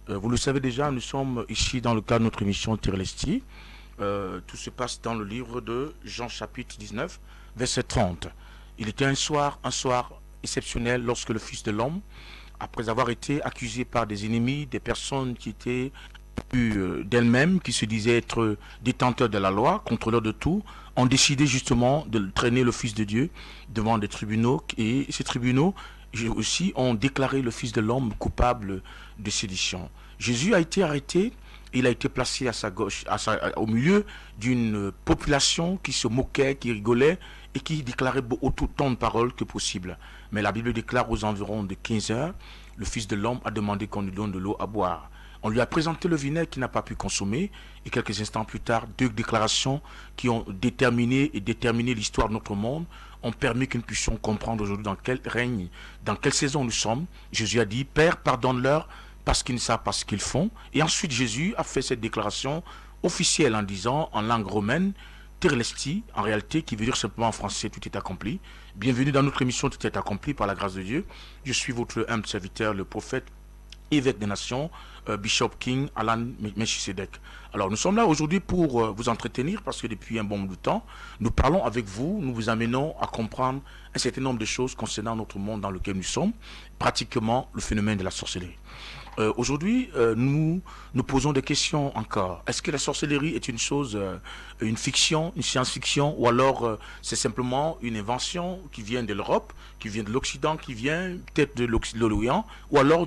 Vous le savez déjà, nous sommes ici dans le cadre de notre émission Tirelesti. Tout se passe dans le livre de Jean chapitre 19, verset 30. Il était un soir exceptionnel lorsque le Fils de l'homme, après avoir été accusé par des ennemis, des personnes qui étaient d'elles-mêmes, qui se disaient être détenteurs de la loi, contrôleurs de tout, ont décidé justement de traîner le Fils de Dieu devant des tribunaux. Et ces tribunaux aussi ont déclaré le Fils de l'homme coupable de sédition. Jésus a été arrêté. Il a été placé à sa gauche, au milieu d'une population qui se moquait, qui rigolait et qui déclarait autant de paroles que possible. Mais la Bible déclare aux environs de 15 heures, le Fils de l'homme a demandé qu'on lui donne de l'eau à boire. On lui a présenté le vinaigre qu'il n'a pas pu consommer et quelques instants plus tard, deux déclarations qui ont déterminé l'histoire de notre monde ont permis que nous puissions comprendre aujourd'hui dans quel règne, dans quelle saison nous sommes. Jésus a dit, Père, pardonne-leur parce qu'ils ne savent pas ce qu'ils font. Et ensuite, Jésus a fait cette déclaration officielle en disant, en langue romaine, Tirelesti, en réalité, qui veut dire simplement en français, tout est accompli. Bienvenue dans notre émission, tout est accompli par la grâce de Dieu. Je suis votre humble serviteur, le prophète, évêque des nations, Bishop King Alan Melchisedec. Alors nous sommes là aujourd'hui pour vous entretenir parce que depuis un bon bout de temps, nous parlons avec vous, nous vous amenons à comprendre un certain nombre de choses concernant notre monde dans lequel nous sommes, pratiquement le phénomène de la sorcellerie. Aujourd'hui, nous nous posons des questions encore. Est-ce que la sorcellerie est une chose, une fiction, une science-fiction, ou alors c'est simplement une invention qui vient de l'Europe, qui vient de l'Occident, qui vient peut-être de l'Orient, ou alors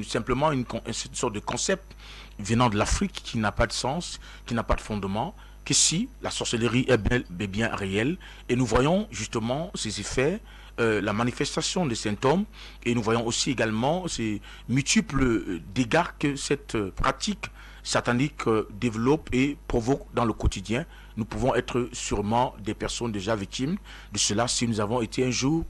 simplement une sorte de concept venant de l'Afrique qui n'a pas de sens, qui n'a pas de fondement, que si la sorcellerie est bien réelle, et nous voyons justement ses effets, la manifestation des symptômes, et nous voyons aussi également ces multiples dégâts que cette pratique satanique développe et provoque dans le quotidien. Nous pouvons être sûrement des personnes déjà victimes de cela si nous avons été un jour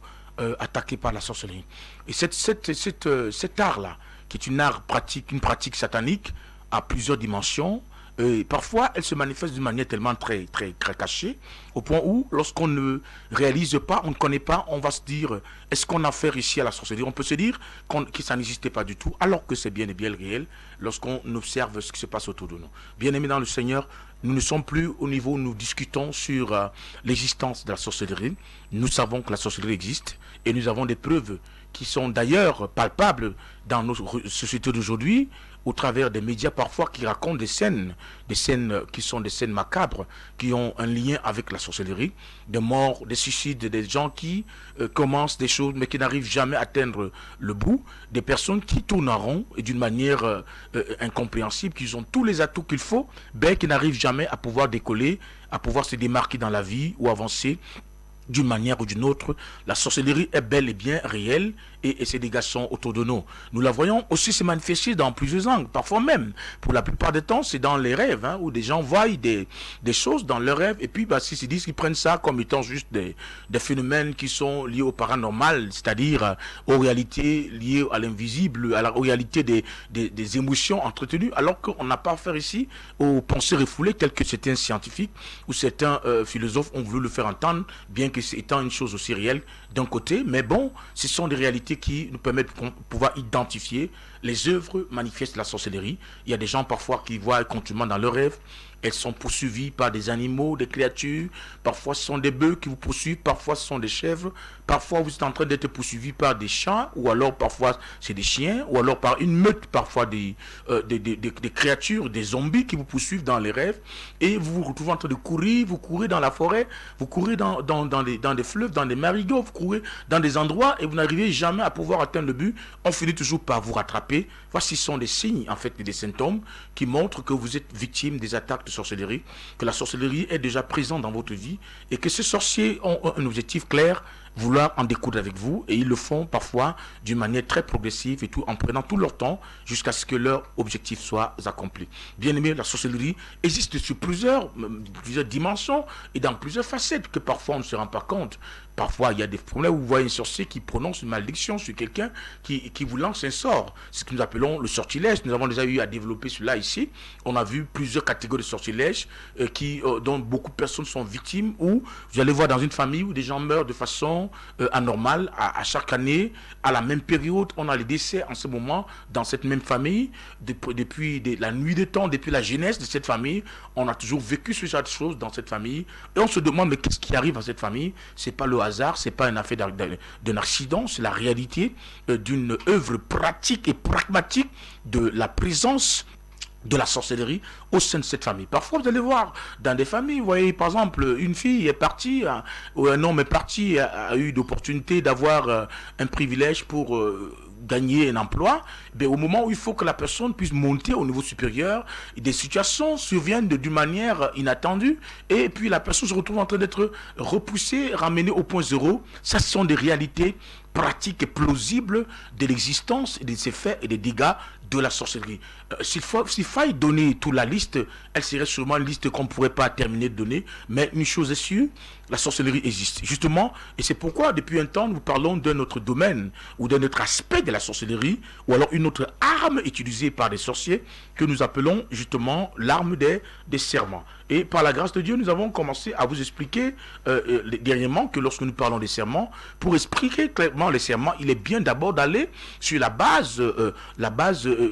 attaqués par la sorcellerie. Et cet art-là, qui est une pratique satanique, a plusieurs dimensions. Et parfois, elle se manifeste d'une manière tellement très cachée, au point où, lorsqu'on ne réalise pas, on ne connaît pas, on va se dire, est-ce qu'on a affaire ici à la sorcellerie? On peut se dire que ça n'existait pas du tout, alors que c'est bien et bien réel, lorsqu'on observe ce qui se passe autour de nous. Bien-aimés dans le Seigneur, nous ne sommes plus au niveau où nous discutons sur l'existence de la sorcellerie. Nous savons que la sorcellerie existe, et nous avons des preuves qui sont d'ailleurs palpables dans nos sociétés d'aujourd'hui, au travers des médias parfois qui racontent des scènes qui sont des scènes macabres, qui ont un lien avec la sorcellerie, des morts, des suicides, des gens qui commencent des choses mais qui n'arrivent jamais à atteindre le bout, des personnes qui tournent en rond et d'une manière incompréhensible, qui ont tous les atouts qu'il faut, mais qui n'arrivent jamais à pouvoir décoller, à pouvoir se démarquer dans la vie ou avancer d'une manière ou d'une autre. La sorcellerie est bel et bien réelle et ses dégâts sont autour de nous. Nous la voyons aussi se manifester dans plusieurs angles. Parfois même, pour la plupart du temps, c'est dans les rêves, où des gens voient des choses dans leurs rêves et puis s'ils se disent qu'ils prennent ça comme étant juste des phénomènes qui sont liés au paranormal, c'est-à-dire aux réalités liées à l'invisible, aux réalités des émotions entretenues, alors qu'on n'a pas affaire ici aux pensées refoulées telles que certains scientifiques ou certains philosophes ont voulu le faire entendre, bien que c'est étant une chose aussi réelle d'un côté, mais bon, ce sont des réalités qui nous permettent de pouvoir identifier les œuvres manifestes de la sorcellerie. Il y a des gens parfois qui voient continuellement dans leurs rêves, elles sont poursuivies par des animaux, des créatures, parfois ce sont des bœufs qui vous poursuivent, parfois ce sont des chèvres, parfois vous êtes en train d'être poursuivi par des chats, ou alors parfois c'est des chiens, ou alors par une meute, parfois des créatures, des zombies qui vous poursuivent dans les rêves, et vous vous retrouvez en train de courir, vous courez dans la forêt, vous courez dans des fleuves, dans des marigots, vous courez dans des endroits, et vous n'arrivez jamais à pouvoir atteindre le but, on finit toujours par vous rattraper. Voici sont des signes, en fait, des symptômes qui montrent que vous êtes victime des attaques de sorcellerie, que la sorcellerie est déjà présente dans votre vie, et que ces sorciers ont un objectif clair, vouloir en découdre avec vous, et ils le font parfois d'une manière très progressive et tout, en prenant tout leur temps jusqu'à ce que leur objectif soit accompli. Bien aimé, la sorcellerie existe sur plusieurs dimensions et dans plusieurs facettes que parfois on ne se rend pas compte. Parfois, il y a des problèmes où vous voyez un sorcier qui prononce une malédiction sur quelqu'un qui vous lance un sort. C'est ce que nous appelons le sortilège. Nous avons déjà eu à développer cela ici. On a vu plusieurs catégories de sortilèges dont beaucoup de personnes sont victimes, où vous allez voir dans une famille où des gens meurent de façon anormale à chaque année, à la même période. On a les décès en ce moment dans cette même famille. Depuis la nuit des temps, depuis la jeunesse de cette famille, on a toujours vécu ce genre de choses dans cette famille. Et on se demande, mais qu'est-ce qui arrive à cette famille? C'est pas le hasard, c'est pas une affaire d'un accident, c'est la réalité d'une œuvre pratique et pragmatique de la présence de la sorcellerie au sein de cette famille. Parfois, vous allez voir dans des familles, vous voyez, par exemple, une fille est partie, ou un homme est parti, a eu l'opportunité d'avoir un privilège pour gagner un emploi, mais au moment où il faut que la personne puisse monter au niveau supérieur, des situations surviennent d'une manière inattendue, et puis la personne se retrouve en train d'être repoussée, ramenée au point zéro. Ça, ce sont des réalités pratiques et plausibles de l'existence et des effets et des dégâts de la sorcellerie. S'il fallait donner toute la liste, elle serait sûrement une liste qu'on ne pourrait pas terminer de donner, mais une chose est sûre, la sorcellerie existe. Justement, et c'est pourquoi depuis un temps, nous parlons d'un autre domaine ou d'un autre aspect de la sorcellerie, ou alors une autre arme utilisée par des sorciers que nous appelons justement l'arme des serments. Et par la grâce de Dieu, nous avons commencé à vous expliquer dernièrement que lorsque nous parlons des serments, pour expliquer clairement les serments, il est bien d'abord d'aller sur la base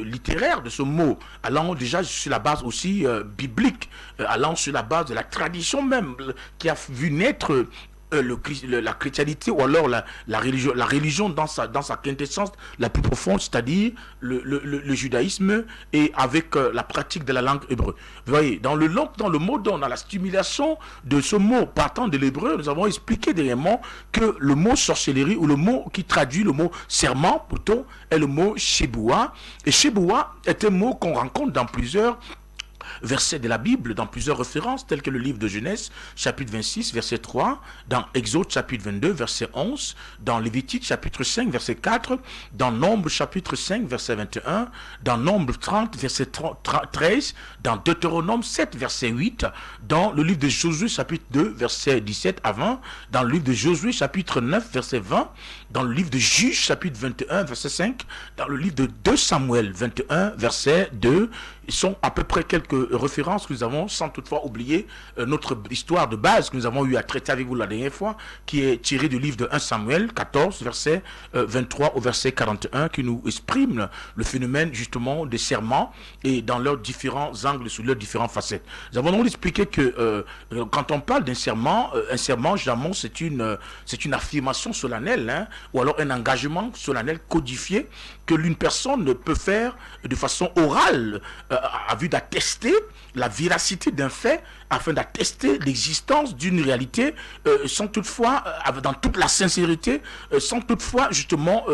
littéraire de ce mot, allant déjà sur la base aussi biblique, allant sur la base de la tradition même qui a vu naître la chrétienté, ou alors la religion dans sa quintessence la plus profonde, c'est-à-dire le judaïsme, et avec la pratique de la langue hébreu. Vous voyez, dans le mot, dans la stimulation de ce mot partant de l'hébreu, nous avons expliqué dernièrement que le mot sorcellerie, ou le mot qui traduit le mot serment, plutôt, est le mot Sheboua. Et Sheboua est un mot qu'on rencontre dans plusieurs versets de la Bible, dans plusieurs références, telles que le livre de Genèse, chapitre 26, verset 3, dans Exode, chapitre 22, verset 11, dans Lévitique, chapitre 5, verset 4, dans Nombre, chapitre 5, verset 21, dans Nombre 30, verset 13, dans Deutéronome 7, verset 8, dans le livre de Josué, chapitre 2, verset 17 à 20, dans le livre de Josué, chapitre 9, verset 20, dans le livre de Juges, chapitre 21, verset 5, dans le livre de 2 Samuel 21, verset 2, ils sont à peu près quelques références que nous avons, sans toutefois oublier notre histoire de base que nous avons eu à traiter avec vous la dernière fois, qui est tirée du livre de 1 Samuel 14, verset 23 au verset 41, qui nous exprime le phénomène justement des serments et dans leurs différents angles, sous leurs différentes facettes. Nous avons donc expliqué que quand on parle d'un serment, un serment, généralement, c'est une affirmation solennelle, hein, ou alors un engagement solennel codifié que l'une personne peut faire de façon orale, à vue d'attester la véracité d'un fait, afin d'attester l'existence d'une réalité, sans toutefois, dans toute la sincérité, sans toutefois justement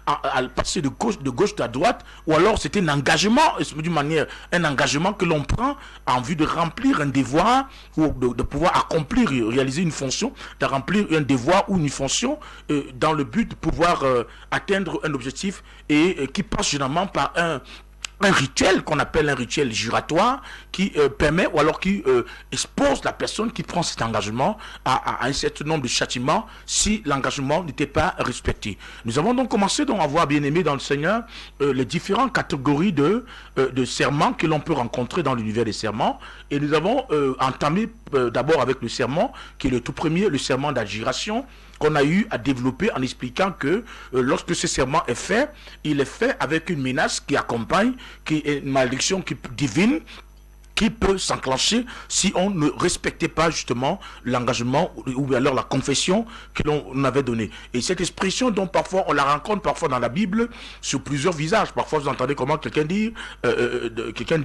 à passer de gauche à droite, ou alors c'est un engagement, d'une manière, un engagement que l'on prend en vue de remplir un devoir, ou de pouvoir accomplir, réaliser une fonction, de remplir un devoir ou une fonction, dans le but de pouvoir atteindre un objectif, et qui passe généralement par un rituel qu'on appelle un rituel juratoire, qui permet, ou alors qui expose la personne qui prend cet engagement à un certain nombre de châtiments si l'engagement n'était pas respecté. Nous avons donc commencé à voir, bien aimé dans le Seigneur, les différentes catégories de serments que l'on peut rencontrer dans l'univers des serments, et nous avons entamé d'abord avec le serment, qui est le tout premier, le serment d'adjuration, qu'on a eu à développer en expliquant que lorsque ce serment est fait, il est fait avec une menace qui accompagne, qui est une malédiction divine, qui peut s'enclencher si on ne respectait pas justement l'engagement ou alors la confession que l'on avait donnée. Et cette expression, dont parfois on la rencontre parfois dans la Bible sur plusieurs visages. Parfois vous entendez comment quelqu'un dit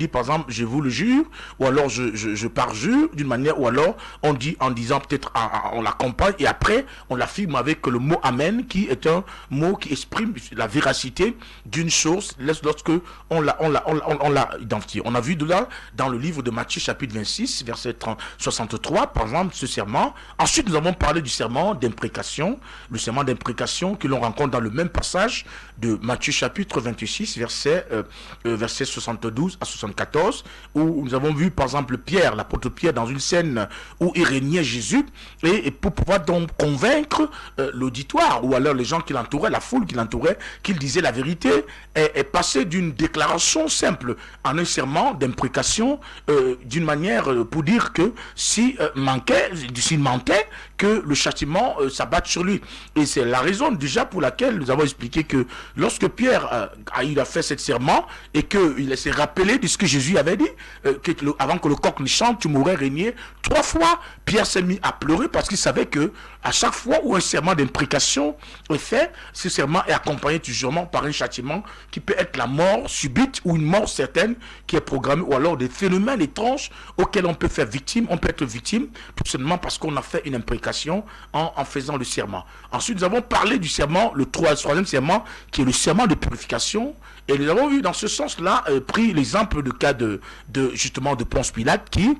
par exemple je vous le jure, ou alors je parjure d'une manière, ou alors on dit en disant peut-être on l'accompagne et après on l'affirme avec le mot amen, qui est un mot qui exprime la véracité d'une chose lorsque on l'a identifié. On a vu de là dans le livre de Matthieu chapitre 26, verset 63, par exemple, ce serment. Ensuite, nous avons parlé du serment d'imprécation, le serment d'imprécation que l'on rencontre dans le même passage de Matthieu chapitre 26, verset 72 à 74, où nous avons vu, par exemple, Pierre, l'apôtre Pierre, dans une scène où il régnait Jésus, et pour pouvoir donc convaincre l'auditoire, ou alors les gens qui l'entouraient, la foule qui l'entourait, qu'il disait la vérité, est passé d'une déclaration simple en un serment d'imprécation, d'une manière pour dire que s'il mentait, que le châtiment s'abatte sur lui. Et c'est la raison déjà pour laquelle nous avons expliqué que lorsque Pierre a fait ce serment et qu'il s'est rappelé de ce que Jésus avait dit, avant que le coq ne chante, tu m'aurais régné 3 fois, Pierre s'est mis à pleurer parce qu'il savait que à chaque fois où un serment d'imprécation est fait, ce serment est accompagné toujours par un châtiment qui peut être la mort subite ou une mort certaine qui est programmée, ou alors des phénomènes étranges auxquels on peut être victime tout simplement parce qu'on a fait une imprécation en faisant le serment. Ensuite, nous avons parlé du serment, le troisième serment, qui est le serment de purification, et nous avons vu dans ce sens-là pris l'exemple de cas de Ponce Pilate qui,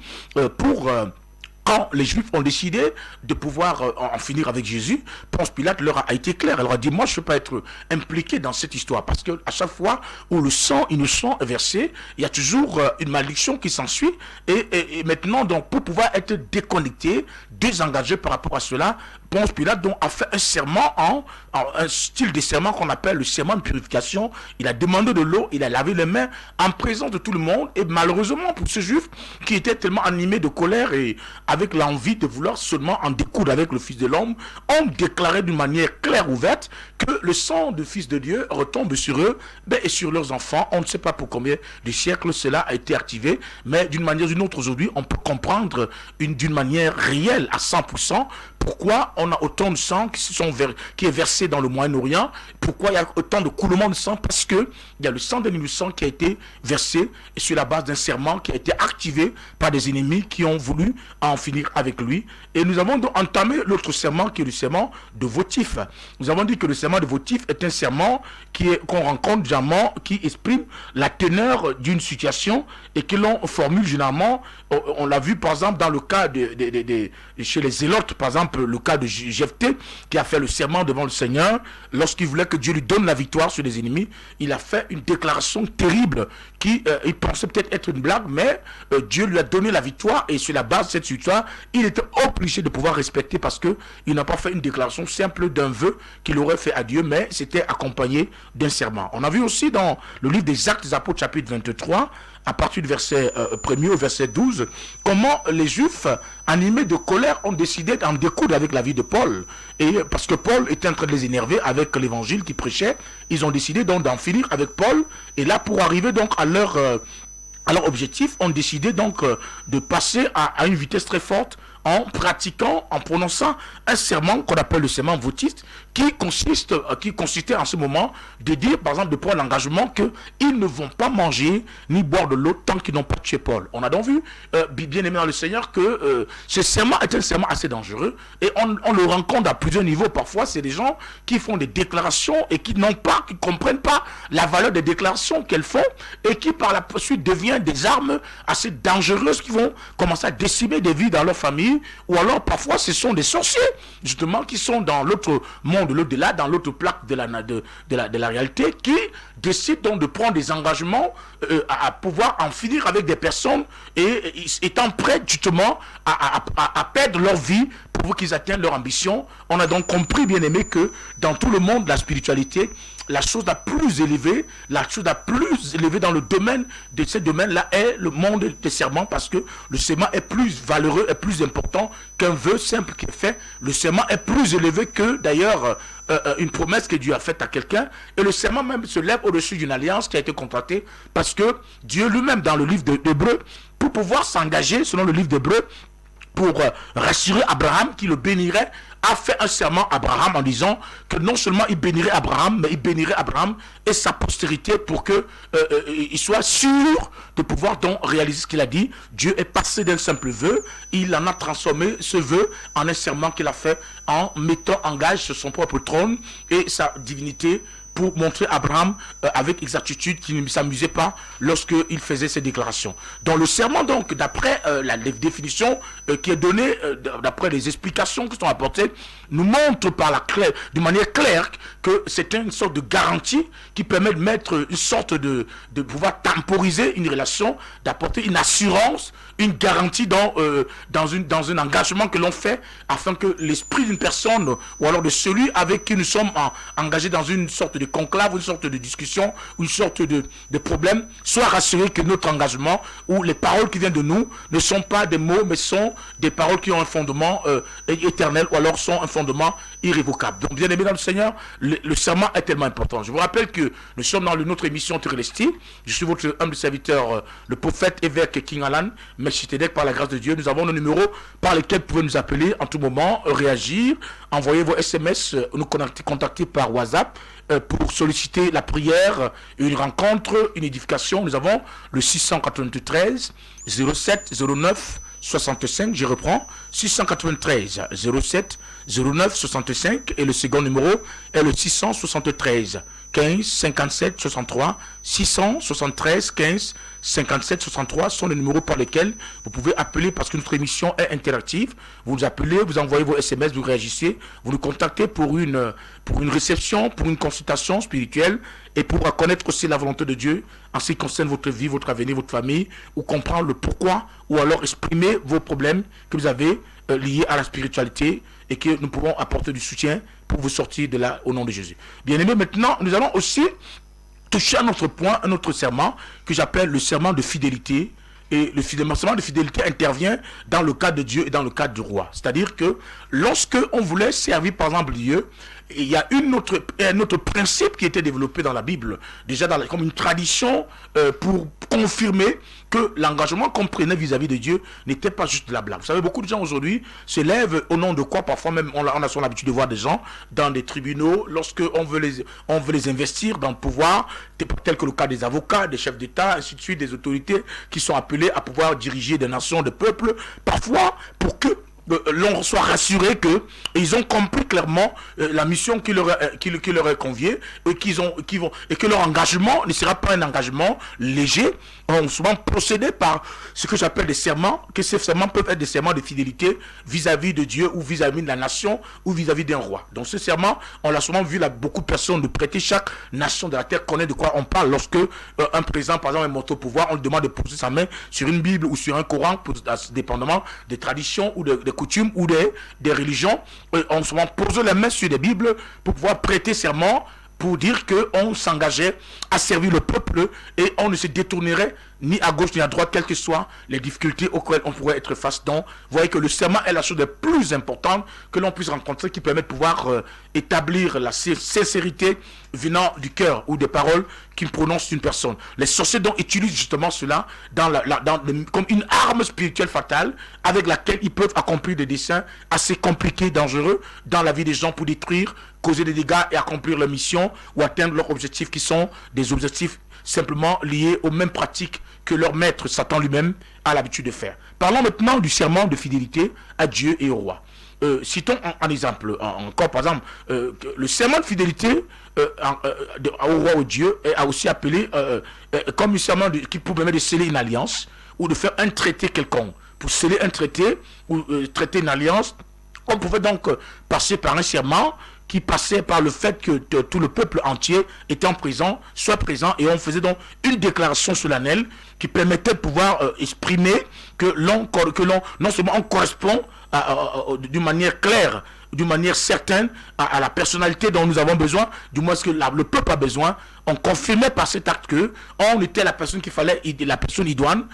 quand les Juifs ont décidé de pouvoir en finir avec Jésus, Ponce Pilate leur a été clair. Elle leur a dit, moi je ne peux pas être impliqué dans cette histoire, parce que à chaque fois où le sang innocent est versé, il y a toujours une malédiction qui s'ensuit. Et maintenant, donc, pour pouvoir être déconnecté, désengagé par rapport à cela, Ponce Pilate donc a fait un serment un style de serment qu'on appelle le serment de purification. Il a demandé de l'eau, il a lavé les mains en présence de tout le monde. Et malheureusement pour ce juif qui était tellement animé de colère et avec l'envie de vouloir seulement en découdre avec le Fils de l'homme, ont déclaré d'une manière claire, ouverte, que le sang du Fils de Dieu retombe sur eux et sur leurs enfants. On ne sait pas pour combien de siècles cela a été activé, mais d'une manière ou d'une autre aujourd'hui, on peut comprendre d'une manière réelle à 100% pourquoi on a autant de sang qui est versé dans le Moyen-Orient, pourquoi il y a autant de coulements de sang, parce que il y a le sang d'un innocent qui a été versé sur la base d'un serment qui a été activé par des ennemis qui ont voulu en finir avec lui. Et nous avons donc entamé l'autre serment qui est le serment de votif. Nous avons dit que le serment de votif est un serment qu'on rencontre généralement, qui exprime la teneur d'une situation et que l'on formule généralement. On l'a vu par exemple dans le cas chez les zélotes, par exemple le cas de Jephthé qui a fait le serment devant le Seigneur lorsqu'il voulait que Dieu lui donne la victoire sur les ennemis. Il a fait une déclaration terrible qui il pensait peut-être être une blague, mais Dieu lui a donné la victoire, et sur la base de cette victoire il était obligé de pouvoir respecter, parce que il n'a pas fait une déclaration simple d'un vœu qu'il aurait fait à Dieu, mais c'était accompagné d'un serment. On a vu aussi dans le livre des Actes des Apôtres chapitre 23 à partir du verset 1er au verset 12, comment les Juifs, animés de colère, ont décidé d'en découdre avec la vie de Paul. Et parce que Paul était en train de les énerver avec l'évangile qu'il prêchait, ils ont décidé donc d'en finir avec Paul. Et là, pour arriver donc à leur objectif, ont décidé donc de passer à une vitesse très forte en pratiquant, en prononçant un serment qu'on appelle le serment votiste, qui consistait en ce moment de dire, par exemple, de prendre l'engagement qu'ils ne vont pas manger ni boire de l'eau tant qu'ils n'ont pas tué Paul. On a donc vu, bien aimé dans le Seigneur, que ce serment est un serment assez dangereux, et on le rencontre à plusieurs niveaux. Parfois, c'est des gens qui font des déclarations et qui comprennent pas la valeur des déclarations qu'elles font, et qui par la suite deviennent des armes assez dangereuses qui vont commencer à décimer des vies dans leur famille. Ou alors parfois ce sont des sorciers justement qui sont dans l'autre monde, l'au-delà, dans l'autre plaque de la réalité, qui décident donc de prendre des engagements à pouvoir en finir avec des personnes, et étant prêts justement à perdre leur vie pour qu'ils atteignent leur ambition. On a donc compris, bien aimé, que dans tout le monde de la spiritualité, la chose la plus élevée dans le domaine de ce domaine-là est le monde des serments, parce que le serment est plus valeureux, est plus important qu'un vœu simple qui est fait. Le serment est plus élevé que d'ailleurs une promesse que Dieu a faite à quelqu'un, et le serment même se lève au-dessus d'une alliance qui a été contractée, parce que Dieu lui-même dans le livre d'Hébreux, pour pouvoir s'engager selon le livre d'Hébreux, pour rassurer Abraham qui le bénirait, a fait un serment à Abraham en disant que non seulement il bénirait Abraham, mais il bénirait Abraham et sa postérité, pour que il soit sûr de pouvoir donc réaliser ce qu'il a dit. Dieu est passé d'un simple vœu, il en a transformé ce vœu en un serment qu'il a fait en mettant en gage sur son propre trône et sa divinité pour montrer à Abraham avec exactitude qu'il ne s'amusait pas lorsqu'il faisait ses déclarations. Dans le serment, donc, d'après la définition qui est donnée, d'après les explications qui sont apportées, nous montre de manière claire que c'est une sorte de garantie qui permet de mettre une sorte de pouvoir temporiser une relation, d'apporter une assurance, une garantie dans un engagement que l'on fait afin que l'esprit d'une personne ou alors de celui avec qui nous sommes engagés dans une sorte de conclave, une sorte de discussion, une sorte de problème, soit rassuré que notre engagement ou les paroles qui viennent de nous ne sont pas des mots mais sont des paroles qui ont un fondement éternel ou alors sont un fondement irrévocable. Donc bien aimé dans le Seigneur, le serment est tellement important. Je vous rappelle que nous sommes dans notre émission Télesti. Je suis votre humble serviteur, le prophète évêque King Alan Melchizedek, par la grâce de Dieu. Nous avons nos numéros par lesquels vous pouvez nous appeler en tout moment, réagir, envoyer vos SMS, nous contacter par WhatsApp pour solliciter la prière, une rencontre, une édification. Nous avons le 693 07 09 65, je reprends, 693 07 09 65 et le second numéro est le 673 15 57 63. 673 15 57 63 sont les numéros par lesquels vous pouvez appeler parce que notre émission est interactive. Vous nous appelez, vous envoyez vos SMS, vous réagissez, vous nous contactez pour une réception, pour une consultation spirituelle et pour connaître aussi la volonté de Dieu en ce qui concerne votre vie, votre avenir, votre famille, ou comprendre le pourquoi, ou alors exprimer vos problèmes que vous avez liés à la spiritualité et que nous pouvons apporter du soutien pour vous sortir de là au nom de Jésus. Bien aimé, maintenant, nous allons aussi toucher à notre point, un autre serment que j'appelle le serment de fidélité. Et le serment de fidélité intervient dans le cadre de Dieu et dans le cadre du roi. C'est-à-dire que lorsque on voulait servir par exemple Dieu, il y a un autre principe qui était développé dans la Bible, déjà comme une tradition pour confirmer que l'engagement qu'on prenait vis-à-vis de Dieu n'était pas juste de la blague. Vous savez, beaucoup de gens aujourd'hui se lèvent au nom de quoi? Parfois même, on a son habitude de voir des gens dans des tribunaux, lorsqu'on veut les investir dans le pouvoir, tel que le cas des avocats, des chefs d'État, ainsi de suite, des autorités qui sont appelées à pouvoir diriger des nations, des peuples, parfois pour que l'on soit rassuré que ils ont compris clairement la mission qui leur est conviée et et que leur engagement ne sera pas un engagement léger. On va souvent procéder par ce que j'appelle des serments, que ces serments peuvent être des serments de fidélité vis-à-vis de Dieu ou vis-à-vis de la nation ou vis-à-vis d'un roi. Donc ce serment, on l'a souvent vu, là, beaucoup de personnes le prêter. Chaque nation de la terre connaît de quoi on parle. Lorsque un président, par exemple, est monté au pouvoir, on lui demande de poser sa main sur une Bible ou sur un Coran, dépendamment des traditions ou des coutumes ou des religions. On souvent pose les mains sur des Bibles pour pouvoir prêter serment, pour dire qu'on s'engageait à servir le peuple et on ne se détournerait ni à gauche ni à droite, quelles que soient les difficultés auxquelles on pourrait être face. Donc, vous voyez que le serment est la chose la plus importante que l'on puisse rencontrer, qui permet de pouvoir établir la sincérité venant du cœur ou des paroles qu'il prononce une personne. Les sorciers donc utilisent justement cela comme une arme spirituelle fatale avec laquelle ils peuvent accomplir des desseins assez compliqués, dangereux dans la vie des gens pour détruire, causer des dégâts et accomplir leur mission ou atteindre leurs objectifs qui sont des objectifs simplement liés aux mêmes pratiques que leur maître Satan lui-même a l'habitude de faire. Parlons maintenant du serment de fidélité à Dieu et au roi. Citons un exemple encore, par exemple, le serment de fidélité au roi ou Dieu est aussi appelé comme un serment qui permet de sceller une alliance ou de faire un traité quelconque. Pour sceller un traité ou traiter une alliance, on pouvait donc passer par un serment qui passait par le fait que tout le peuple entier était en présent, soit présent, et on faisait donc une déclaration solennelle qui permettait de pouvoir exprimer que l'on non seulement on correspond d'une manière claire, d'une manière certaine à la personnalité dont nous avons besoin, du moins ce que le peuple a besoin. On confirmait par cet acte que on était la personne qu'il fallait, la personne idoine,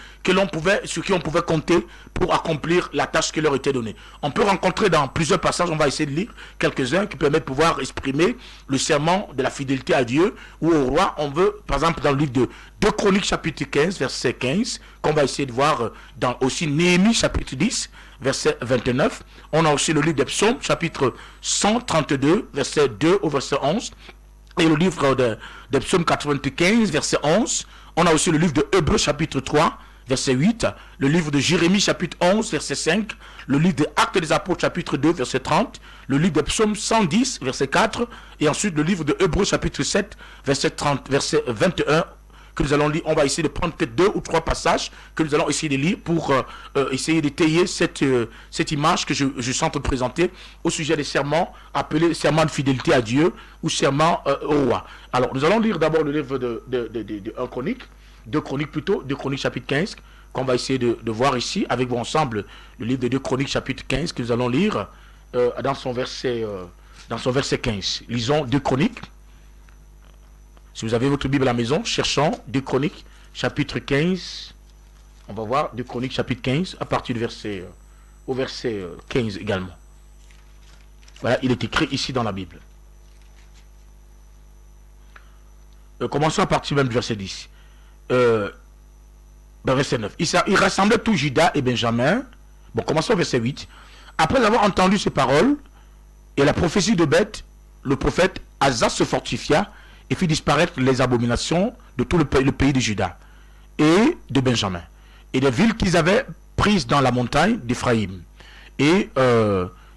sur qui on pouvait compter pour accomplir la tâche qui leur était donnée. On peut rencontrer dans plusieurs passages, on va essayer de lire quelques-uns qui permettent de pouvoir exprimer le serment de la fidélité à Dieu ou au roi. On veut, par exemple, dans le livre de 2 Chroniques chapitre 15, verset 15, qu'on va essayer de voir dans aussi Néhémie chapitre 10, verset 29. On a aussi le livre des Psaumes, chapitre 132, verset 2 au verset 11. Et le livre de Psaume 95, verset 11. On a aussi le livre de Hébreux, chapitre 3, verset 8, le livre de Jérémie, chapitre 11, verset 5, le livre des Actes des Apôtres, chapitre 2, verset 30, le livre des Psaumes 110, verset 4, et ensuite le livre de Hébreux, chapitre 7, verset 30, verset 21, que nous allons lire. On va essayer de prendre peut-être 2 ou 3 passages que nous allons essayer de lire pour essayer d'étayer cette image que je suis en train de présenter au sujet des serments appelés serments de fidélité à Dieu ou serments au roi. Alors, nous allons lire d'abord le livre de 1 Chronique, 2 Chroniques plutôt, 2 Chroniques chapitre 15, qu'on va essayer de voir ici avec vous ensemble, le livre de 2 Chroniques chapitre 15 que nous allons lire dans son verset 15. Lisons 2 Chroniques. Si vous avez votre Bible à la maison, cherchons 2 Chroniques, chapitre 15. On va voir 2 Chroniques, chapitre 15, à partir du verset, au verset 15 également. Voilà, il est écrit ici dans la Bible. Commençons à partir même du verset 10. Verset 9. Il rassemblait tout Juda et Benjamin. Bon, commençons au verset 8. Après avoir entendu ces paroles et la prophétie de Beth, le prophète Asa se fortifia et fit disparaître les abominations de tout le pays de Juda et de Benjamin, et des villes qu'ils avaient prises dans la montagne d'Éphraïm. Et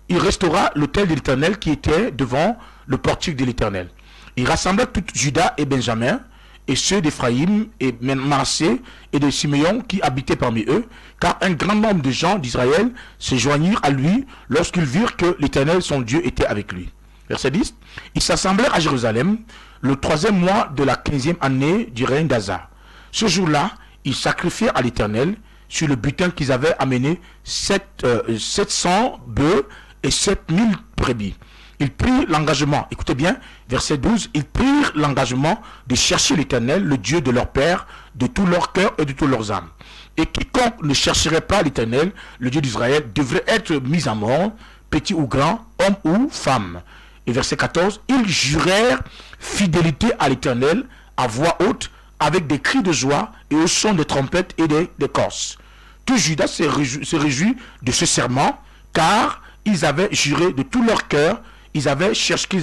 il restaura l'autel de l'Éternel qui était devant le portique de l'Éternel. Il rassembla tout Juda et Benjamin, et ceux d'Éphraïm et Manassé et de Siméon qui habitaient parmi eux, car un grand nombre de gens d'Israël se joignirent à lui lorsqu'ils virent que l'Éternel son Dieu était avec lui. Verset 10. Ils s'assemblèrent à Jérusalem le 3e mois de la 15e année du règne d'Asa. Ce jour-là, ils sacrifièrent à l'Éternel sur le butin qu'ils avaient amené 700 bœufs et 7000 brebis. Ils prirent l'engagement, écoutez bien, verset 12, ils prirent l'engagement de chercher l'Éternel, le Dieu de leur père, de tout leur cœur et de toutes leurs âmes. Et quiconque ne chercherait pas l'Éternel, le Dieu d'Israël, devrait être mis à mort, petit ou grand, homme ou femme. Et verset 14, ils jurèrent fidélité à l'Éternel à voix haute, avec des cris de joie et au son des trompettes et des corses. Tout Juda se réjouit de ce serment, car ils avaient juré de tout leur cœur, ils allaient chercher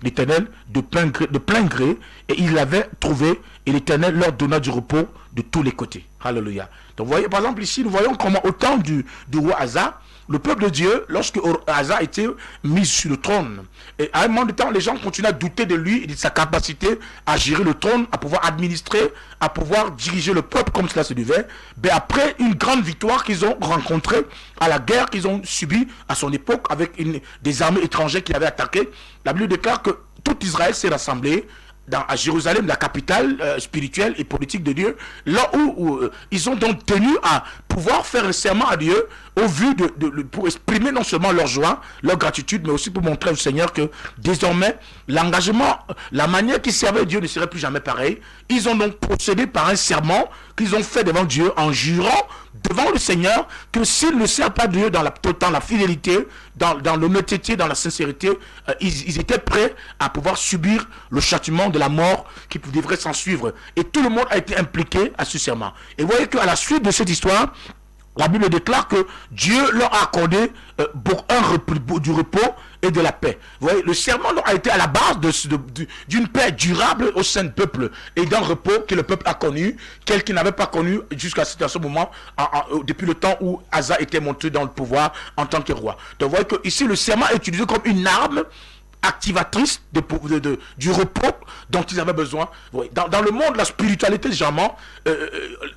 l'Éternel de plein gré, et ils l'avaient trouvé, et l'Éternel leur donna du repos de tous les côtés. Alléluia. Donc vous voyez, par exemple ici, nous voyons comment au temps du roi Asa, le peuple de Dieu, lorsque Asa était mis sur le trône, et à un moment de temps, les gens continuaient à douter de lui et de sa capacité à gérer le trône, à pouvoir administrer, à pouvoir diriger le peuple comme cela se devait. Mais après une grande victoire qu'ils ont rencontrée à la guerre qu'ils ont subie à son époque avec des armées étrangères qui l'avaient attaqué, la Bible déclare que tout Israël s'est rassemblé à Jérusalem, la capitale spirituelle et politique de Dieu, là où ils ont donc tenu à pouvoir faire un serment à Dieu au vu pour exprimer non seulement leur joie, leur gratitude, mais aussi pour montrer au Seigneur que désormais l'engagement, la manière qu'ils servaient Dieu ne serait plus jamais pareil. Ils ont donc procédé par un serment qu'ils ont fait devant Dieu en jurant devant le Seigneur que s'ils ne servent pas Dieu dans la fidélité, dans l'honnêteté, dans la sincérité, ils étaient prêts à pouvoir subir le châtiment de la mort qui devrait s'en suivre. Et tout le monde a été impliqué à ce serment. Et vous voyez qu'à la suite de cette histoire, la Bible déclare que Dieu leur a accordé du repos et de la paix. Vous voyez, le serment a été à la base d'une paix durable au sein du peuple et d'un repos que le peuple a connu, quel qu'il n'avait pas connu jusqu'à ce moment, depuis le temps où Asa était monté dans le pouvoir en tant que roi. Donc vous voyez que ici le serment est utilisé comme une arme activatrice du repos dont ils avaient besoin. Dans le monde de la spiritualité, généralement,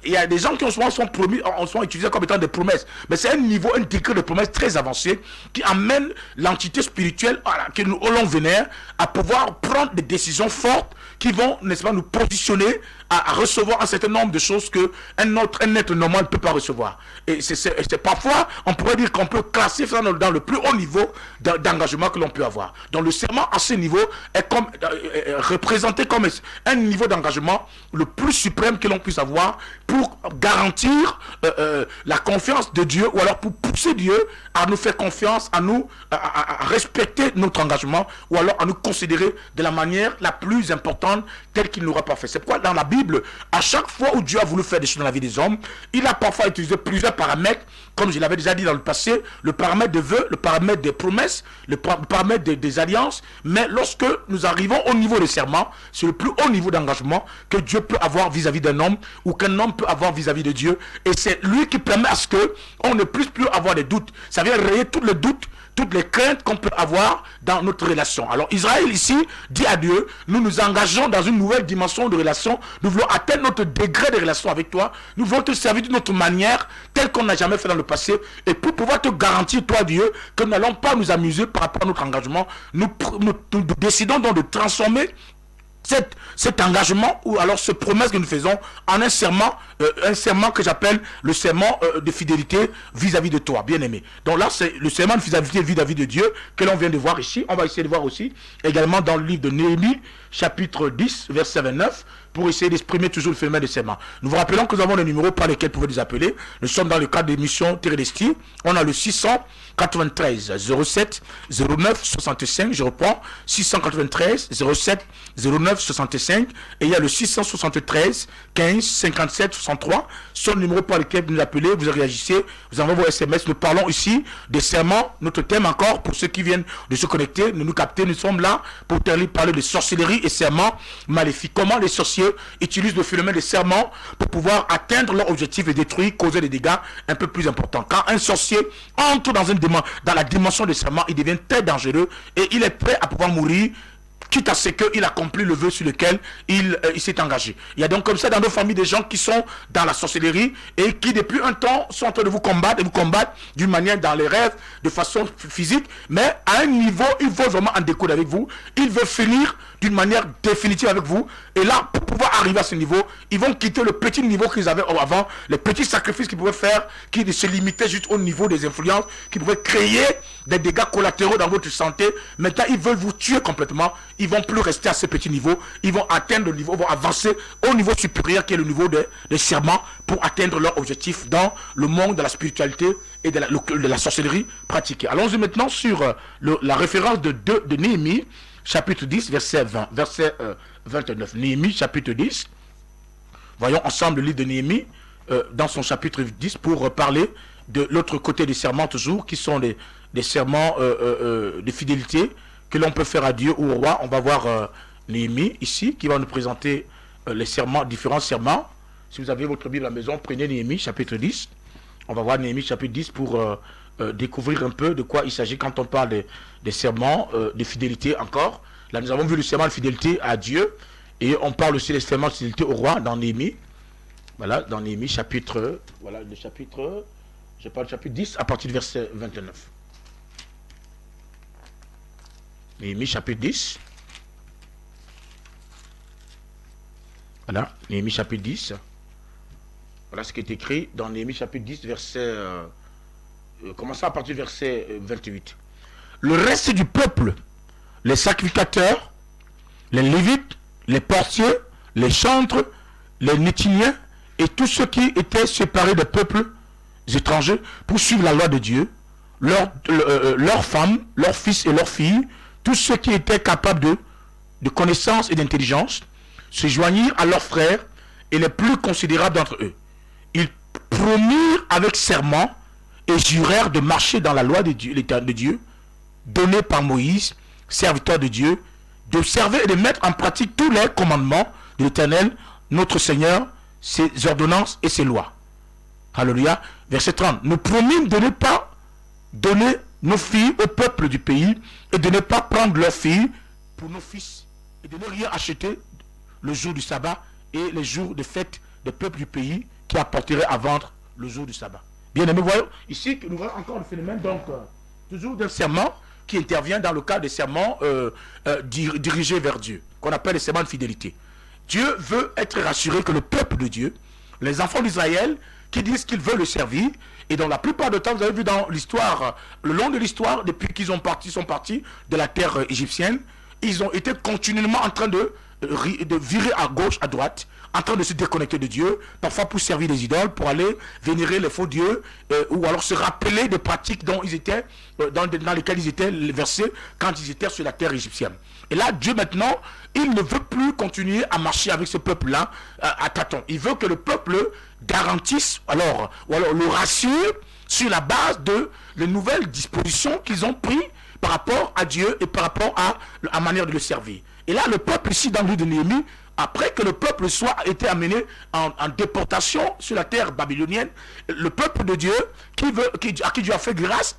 il y a des gens qui en sont utilisés comme étant des promesses. Mais c'est un degré de promesse très avancé qui amène l'entité spirituelle que nous vénère à pouvoir prendre des décisions fortes qui vont, n'est-ce pas, nous positionner à recevoir un certain nombre de choses que un être normal ne peut pas recevoir. Et c'est parfois, on pourrait dire qu'on peut classer ça dans le plus haut niveau d'engagement que l'on peut avoir. Donc le serment à ce niveau est représenté comme un niveau d'engagement le plus suprême que l'on puisse avoir pour garantir la confiance de Dieu, ou alors pour pousser Dieu à nous faire confiance, à respecter notre engagement, ou alors à nous considérer de la manière la plus importante comprendre tel qu'il n'aura pas fait. C'est pourquoi dans la Bible, à chaque fois où Dieu a voulu faire des choses dans la vie des hommes, il a parfois utilisé plusieurs paramètres, comme je l'avais déjà dit dans le passé, le paramètre des vœux, le paramètre des promesses, le paramètre des alliances. Mais lorsque nous arrivons au niveau des serments, c'est le plus haut niveau d'engagement que Dieu peut avoir vis-à-vis d'un homme ou qu'un homme peut avoir vis-à-vis de Dieu. Et c'est lui qui permet à ce qu'on ne puisse plus avoir des doutes. Ça vient rayer tous les doutes, toutes les craintes qu'on peut avoir dans notre relation. Alors Israël ici dit à Dieu, nous nous engageons dans une nouvelle dimension de relation. Nous voulons atteindre notre degré de relation avec toi. Nous voulons te servir d'une autre manière, telle qu'on n'a jamais fait dans le passé. Et pour pouvoir te garantir, toi Dieu, que nous n'allons pas nous amuser par rapport à notre engagement, nous décidons donc de transformer cet engagement ou alors cette promesse que nous faisons en un serment que j'appelle le serment de fidélité vis-à-vis de toi, bien-aimé. Donc là, c'est le serment de fidélité vis-à-vis de Dieu que l'on vient de voir ici. On va essayer de voir aussi également dans le livre de Néhémie, chapitre 10, verset 29, pour essayer d'exprimer toujours le phénomène de serment. Nous vous rappelons que nous avons le numéro par lequel vous pouvez nous appeler. Nous sommes dans le cadre d'émission Térédesti. On a le 693 07 09 65. Je reprends, 693 07 09 65. Et il y a le 673 15 57 63. C'est le numéro par lequel vous nous appelez, vous réagissez, vous envoyez vos SMS. Nous parlons ici des serments. Notre thème encore, pour ceux qui viennent de se connecter, de nous capter, nous sommes là pour parler de sorcellerie et serments maléfiques. Comment les sorciers utilisent le phénomène des serments pour pouvoir atteindre leur objectif et détruire, causer des dégâts un peu plus importants. Quand un sorcier entre dans la dimension des serments, il devient très dangereux et il est prêt à pouvoir mourir, quitte à ce qu'il accomplit le vœu sur lequel il s'est engagé. Il y a donc comme ça dans nos familles des gens qui sont dans la sorcellerie et qui depuis un temps sont en train de vous combattre d'une manière dans les rêves, de façon physique, mais à un niveau, il veut vraiment en découdre avec vous, il veut finir d'une manière définitive avec vous, et là, pour pouvoir arriver à ce niveau, ils vont quitter le petit niveau qu'ils avaient avant, les petits sacrifices qu'ils pouvaient faire, qui se limitaient juste au niveau des influences, qui pouvaient créer des dégâts collatéraux dans votre santé. Maintenant, ils veulent vous tuer complètement, ils vont plus rester à ce petit niveau, ils vont atteindre le niveau, vont avancer au niveau supérieur qui est le niveau des serments pour atteindre leur objectif dans le monde de la spiritualité et de la sorcellerie pratiquée. Allons-y maintenant sur la référence de Néhémie, chapitre 10, verset 29. Néhémie, chapitre 10. Voyons ensemble le livre de Néhémie dans son chapitre 10 pour parler de l'autre côté des serments toujours, qui sont des serments de fidélité que l'on peut faire à Dieu ou au roi. On va voir Néhémie ici, qui va nous présenter les serments, différents serments. Si vous avez votre Bible à la maison, prenez Néhémie, chapitre 10. On va voir Néhémie, chapitre 10 pour découvrir un peu de quoi il s'agit quand on parle des serments de fidélité encore. Là, nous avons vu le serment de fidélité à Dieu et on parle aussi des serments de fidélité au roi dans Néhémie. Voilà, dans Néhémie, chapitre, voilà, je parle du chapitre 10 à partir du verset 29. Néhémie, chapitre 10. Voilà, Néhémie, chapitre 10. Voilà ce qui est écrit dans Néhémie, chapitre 10, verset... commençons à partir du verset 28. Le reste du peuple, les sacrificateurs, les lévites, les portiers, les chantres, les néthiniens et tous ceux qui étaient séparés des peuples étrangers pour suivre la loi de Dieu, leurs femmes, leurs fils et leurs filles, tous ceux qui étaient capables de connaissance et d'intelligence, se joignirent à leurs frères et les plus considérables d'entre eux. Ils promirent avec serment et jurèrent de marcher dans la loi de Dieu, donnée par Moïse, serviteur de Dieu, d'observer et de mettre en pratique tous les commandements de l'Éternel, notre Seigneur, ses ordonnances et ses lois. Alléluia. Verset 30. Nous promîmes de ne pas donner nos filles au peuple du pays et de ne pas prendre leurs filles pour nos fils et de ne rien acheter le jour du sabbat et les jours de fête des peuples du pays qui apporteraient à vendre le jour du sabbat. Bien aimé, voyons ici que nous voyons encore le phénomène donc toujours d'un serment qui intervient dans le cadre des serments dirigés vers Dieu, qu'on appelle les serments de fidélité. Dieu veut être rassuré que le peuple de Dieu, les enfants d'Israël, qui disent qu'ils veulent le servir, et dans la plupart du temps, vous avez vu dans l'histoire, le long de l'histoire, depuis qu'ils sont partis de la terre égyptienne, ils ont été continuellement en train de virer à gauche, à droite, en train de se déconnecter de Dieu, parfois pour servir des idoles, pour aller vénérer les faux dieux, ou alors se rappeler des pratiques dont ils étaient, dans lesquelles ils étaient versés quand ils étaient sur la terre égyptienne. Et là, Dieu maintenant, il ne veut plus continuer à marcher avec ce peuple-là à tâtons. Il veut que le peuple garantisse, ou alors le rassure sur la base de les nouvelles dispositions qu'ils ont prises par rapport à Dieu et par rapport à la manière de le servir. Et là, le peuple ici, dans le livre de Néhémie, après que le peuple soit été amené en déportation sur la terre babylonienne, le peuple de Dieu, à qui Dieu a fait grâce,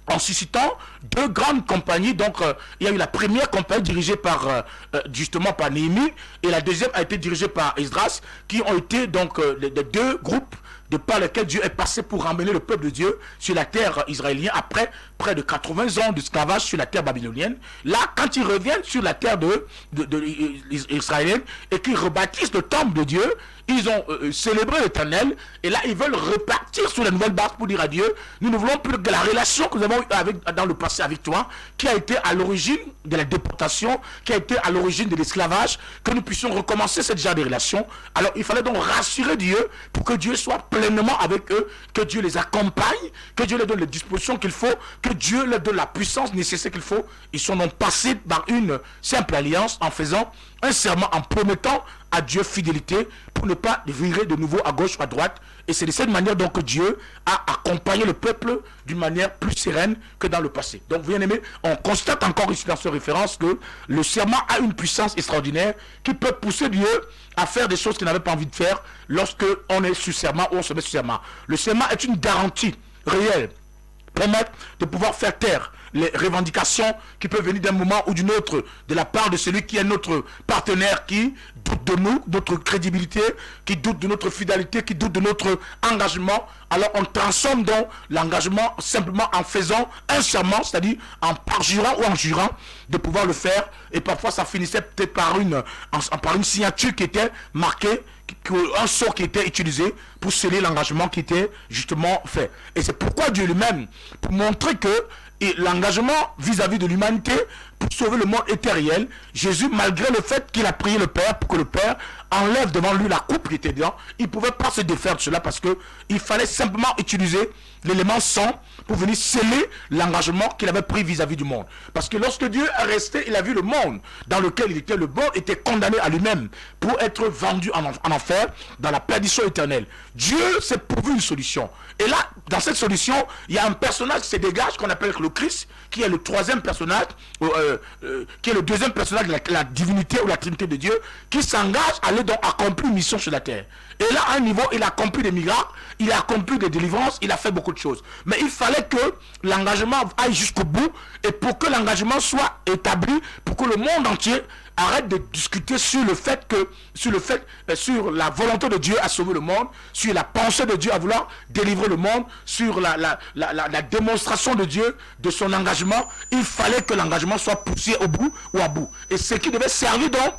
en suscitant deux grandes compagnies. Donc il y a eu la première compagnie dirigée par justement par Néhémie, et la deuxième a été dirigée par Esdras, qui ont été donc les deux groupes de par lesquels Dieu est passé pour ramener le peuple de Dieu sur la terre israélienne après près de 80 ans d'esclavage sur la terre babylonienne. Là, quand ils reviennent sur la terre israélienne et qu'ils rebâtissent le temple de Dieu, ils ont célébré l'Éternel, et là ils veulent repartir sur la nouvelle base pour dire à Dieu, nous ne voulons plus que la relation que nous avons eue dans le passé avec toi, qui a été à l'origine de la déportation, qui a été à l'origine de l'esclavage, que nous puissions recommencer cette genre de relation. Alors il fallait donc rassurer Dieu pour que Dieu soit pleinement avec eux, que Dieu les accompagne, que Dieu leur donne les dispositions qu'il faut, que Dieu leur donne la puissance nécessaire qu'il faut. Ils sont donc passés par une simple alliance en faisant un serment, en promettant à Dieu fidélité pour ne pas virer de nouveau à gauche ou à droite. Et c'est de cette manière donc que Dieu a accompagné le peuple d'une manière plus sereine que dans le passé. Donc bien aimé, on constate encore ici dans cette référence que le serment a une puissance extraordinaire qui peut pousser Dieu à faire des choses qu'il n'avait pas envie de faire lorsque on est sous serment ou on se met sous serment. Le serment est une garantie réelle, permettre de pouvoir faire taire les revendications qui peuvent venir d'un moment ou d'une autre de la part de celui qui est notre partenaire, qui doute de nous, notre crédibilité, qui doute de notre fidélité, qui doute de notre engagement. Alors on transforme donc l'engagement simplement en faisant un serment, c'est-à-dire en parjurant ou en jurant de pouvoir le faire. Et parfois ça finissait peut-être par une signature qui était marquée, un sceau qui était utilisé pour sceller l'engagement qui était justement fait. Et c'est pourquoi Dieu lui-même, pour montrer que l'engagement vis-à-vis de l'humanité pour sauver le monde était réel, Jésus, malgré le fait qu'il a prié le Père pour que le Père enlève devant lui la coupe qui était dedans, il ne pouvait pas se défaire de cela parce qu'il fallait simplement utiliser l'élément sang pour venir sceller l'engagement qu'il avait pris vis-à-vis du monde. Parce que lorsque Dieu est resté, il a vu le monde dans lequel il était, le monde était condamné à lui-même pour être vendu en enfer, dans la perdition éternelle. Dieu s'est pourvu une solution. Et là, dans cette solution, il y a un personnage qui se dégage, qu'on appelle le Christ, qui est le troisième personnage, qui est le deuxième personnage de la divinité ou la trinité de Dieu, qui s'engage à aller donc accomplir une mission sur la terre. Et là, à un niveau, il a accompli des miracles, il a accompli des délivrances, il a fait beaucoup de choses. Mais il fallait que l'engagement aille jusqu'au bout, et pour que l'engagement soit établi, pour que le monde entier arrête de discuter sur la volonté de Dieu à sauver le monde, sur la pensée de Dieu à vouloir délivrer le monde, sur la démonstration de Dieu de son engagement. Il fallait que l'engagement soit poussé au bout ou à bout. Et ce qui devait servir donc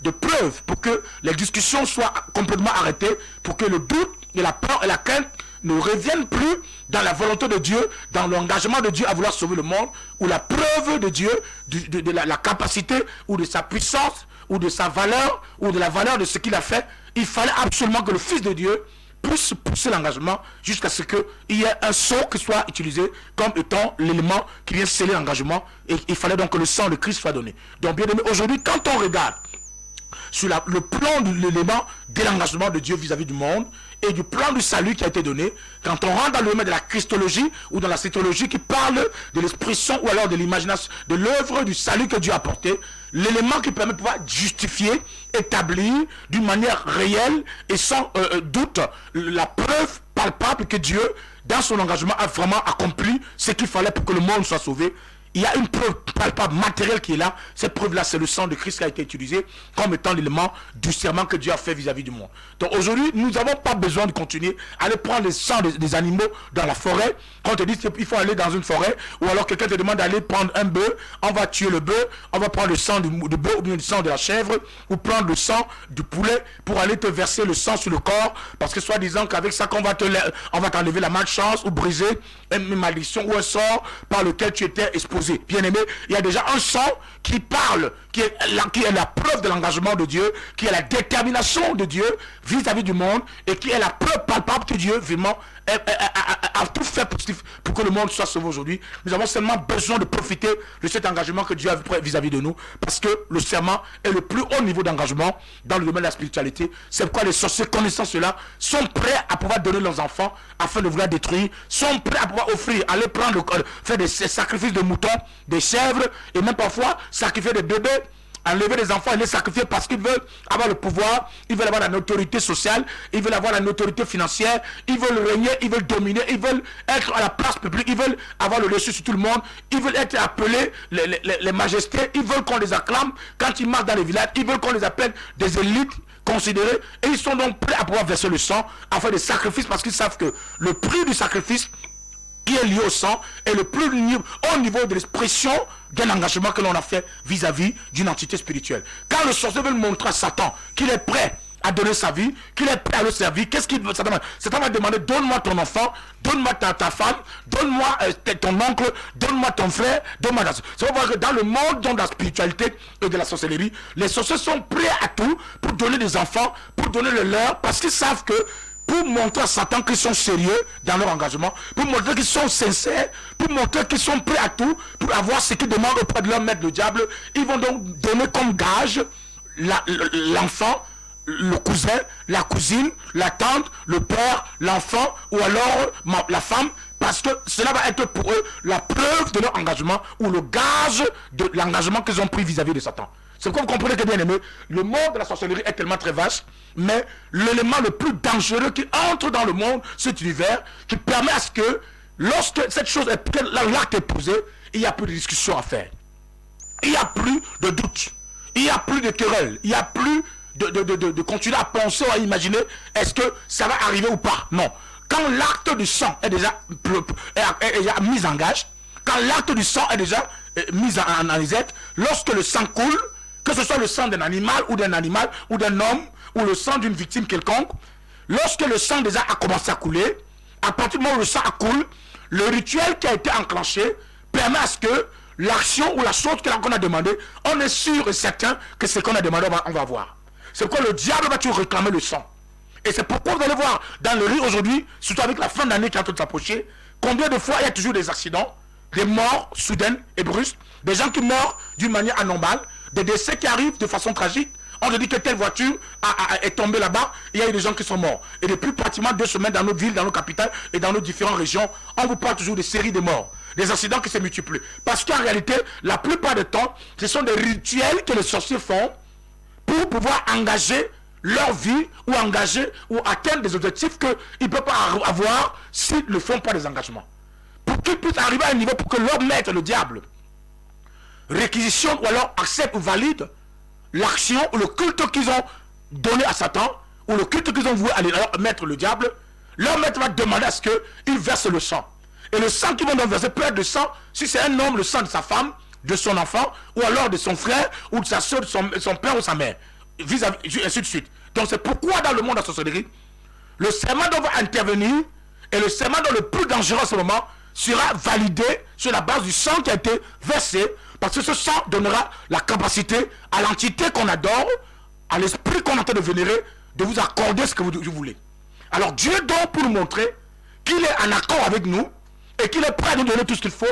de preuve pour que les discussions soient complètement arrêtées, pour que le doute et la peur et la crainte ne reviennent plus dans la volonté de Dieu, dans l'engagement de Dieu à vouloir sauver le monde, ou la preuve de Dieu, de la capacité, ou de sa puissance, ou de sa valeur, ou de la valeur de ce qu'il a fait. Il fallait absolument que le Fils de Dieu puisse pousser l'engagement jusqu'à ce qu'il y ait un sceau qui soit utilisé comme étant l'élément qui vient sceller l'engagement, et il fallait donc que le sang de Christ soit donné. Donc bien aimé, aujourd'hui, quand on regarde sur le plan de l'élément de l'engagement de Dieu vis-à-vis du monde et du plan du salut qui a été donné, quand on rentre dans le domaine de la christologie ou dans la cétologie qui parle de l'expression ou alors de l'imagination, de l'œuvre du salut que Dieu a apporté, l'élément qui permet de pouvoir justifier, établir d'une manière réelle et sans doute la preuve palpable que Dieu, dans son engagement, a vraiment accompli ce qu'il fallait pour que le monde soit sauvé. Il y a une preuve palpable, matérielle qui est là. Cette preuve-là, c'est le sang de Christ qui a été utilisé comme étant l'élément du serment que Dieu a fait vis-à-vis du monde. Donc aujourd'hui, nous n'avons pas besoin de continuer à aller prendre le sang des animaux dans la forêt. Quand on te dit qu'il faut aller dans une forêt, ou alors quelqu'un te demande d'aller prendre un bœuf, on va tuer le bœuf, on va prendre le sang du bœuf ou bien le sang de la chèvre, ou prendre le sang du poulet pour aller te verser le sang sur le corps, parce que soi-disant qu'avec ça on va t'enlever la malchance ou briser une malédiction ou un sort par lequel tu étais exposé posé. Bien aimé, il y a déjà un sang qui parle, qui est la preuve de l'engagement de Dieu, qui est la détermination de Dieu vis-à-vis du monde, et qui est la preuve palpable que Dieu, vraiment, a tout fait pour que le monde soit sauvé aujourd'hui. Nous avons seulement besoin de profiter de cet engagement que Dieu a vis-à-vis de nous, parce que le serment est le plus haut niveau d'engagement dans le domaine de la spiritualité. C'est pourquoi les sorciers, connaissant cela, sont prêts à pouvoir donner leurs enfants afin de vouloir détruire, sont prêts à pouvoir offrir, aller prendre, faire des sacrifices de moutons, des chèvres, et même parfois sacrifier des bébés, enlever des enfants et les sacrifier parce qu'ils veulent avoir le pouvoir, ils veulent avoir la notoriété sociale, ils veulent avoir la notoriété financière, ils veulent régner, ils veulent dominer, ils veulent être à la place publique, ils veulent avoir le dessus sur tout le monde, ils veulent être appelés les majestés, ils veulent qu'on les acclame quand ils marchent dans les villages, ils veulent qu'on les appelle des élites considérées, et ils sont donc prêts à pouvoir verser le sang, à faire des sacrifices, parce qu'ils savent que le prix du sacrifice qui est lié au sang est le plus au niveau de l'expression d'un engagement que l'on a fait vis-à-vis d'une entité spirituelle. Quand le sorcier veut montrer à Satan qu'il est prêt à donner sa vie, qu'il est prêt à le servir, qu'est-ce qu'il veut? Satan va demander: donne-moi ton enfant, donne-moi ta femme, donne-moi ton oncle, donne-moi ton frère, donne-moi ta soeur. C'est pour que dans le monde de la spiritualité et de la sorcellerie, les sorciers sont prêts à tout pour donner des enfants, pour donner le leur, parce qu'ils savent que pour montrer à Satan qu'ils sont sérieux dans leur engagement, pour montrer qu'ils sont sincères, pour montrer qu'ils sont prêts à tout, pour avoir ce qu'ils demandent auprès de leur maître le diable, ils vont donc donner comme gage l'enfant, le cousin, la cousine, la tante, le père, l'enfant, ou alors la femme, parce que cela va être pour eux la preuve de leur engagement, ou le gage de l'engagement qu'ils ont pris vis-à-vis de Satan. C'est comme vous comprenez que, bien aimé, le monde de la sorcellerie est tellement très vaste, mais l'élément le plus dangereux qui entre dans le monde, cet univers, qui permet à ce que, lorsque cette chose est, l'acte est posé, il n'y a plus de discussion à faire. Il n'y a plus de doute. Il n'y a plus de querelle. Il n'y a plus de continuer à penser ou à imaginer est-ce que ça va arriver ou pas. Non. Quand l'acte du sang est déjà mis en gage, quand l'acte du sang est déjà mis en exergue, lorsque le sang coule, que ce soit le sang d'un animal ou d'un homme, ou le sang d'une victime quelconque, lorsque le sang déjà a commencé à couler, à partir du moment où le sang coule, le rituel qui a été enclenché permet à ce que l'action ou la chose qu'on a demandé, on est sûr et certain que ce qu'on a demandé, on va voir. C'est pourquoi le diable va toujours réclamer le sang. Et c'est pourquoi vous allez voir dans le riz aujourd'hui, surtout avec la fin d'année qui est en train de s'approcher, combien de fois il y a toujours des accidents, des morts soudaines et brusques, des gens qui meurent d'une manière anormale, des décès qui arrivent de façon tragique. On te dit que telle voiture est tombée là-bas, il y a eu des gens qui sont morts. Et depuis pratiquement 2 semaines dans notre ville, dans nos capitales et dans nos différentes régions, on vous parle toujours des séries de morts, des accidents qui se multiplient. Parce qu'en réalité, la plupart du temps, ce sont des rituels que les sorciers font pour pouvoir engager leur vie ou engager ou atteindre des objectifs qu'ils ne peuvent pas avoir s'ils ne font pas des engagements. Pour qu'ils puissent arriver à un niveau pour que leur maître, le diable, réquisitionne ou alors accepte ou valide l'action ou le culte qu'ils ont donné à Satan, ou le culte qu'ils ont voué à leur maître le diable, leur maître va demander à ce qu'il verse le sang. Et le sang qu'ils vont donc verser peut être de sang, si c'est un homme, le sang de sa femme, de son enfant, ou alors de son frère, ou de sa soeur, de son père ou sa mère, ainsi de suite. Donc c'est pourquoi dans le monde de la sorcellerie, le serment dont va intervenir, et le serment dont le plus dangereux en ce moment, sera validé sur la base du sang qui a été versé, parce que ce sang donnera la capacité à l'entité qu'on adore, à l'esprit qu'on est en train de vénérer, de vous accorder ce que vous voulez. Alors Dieu donc, pour nous montrer qu'il est en accord avec nous, et qu'il est prêt à nous donner tout ce qu'il faut,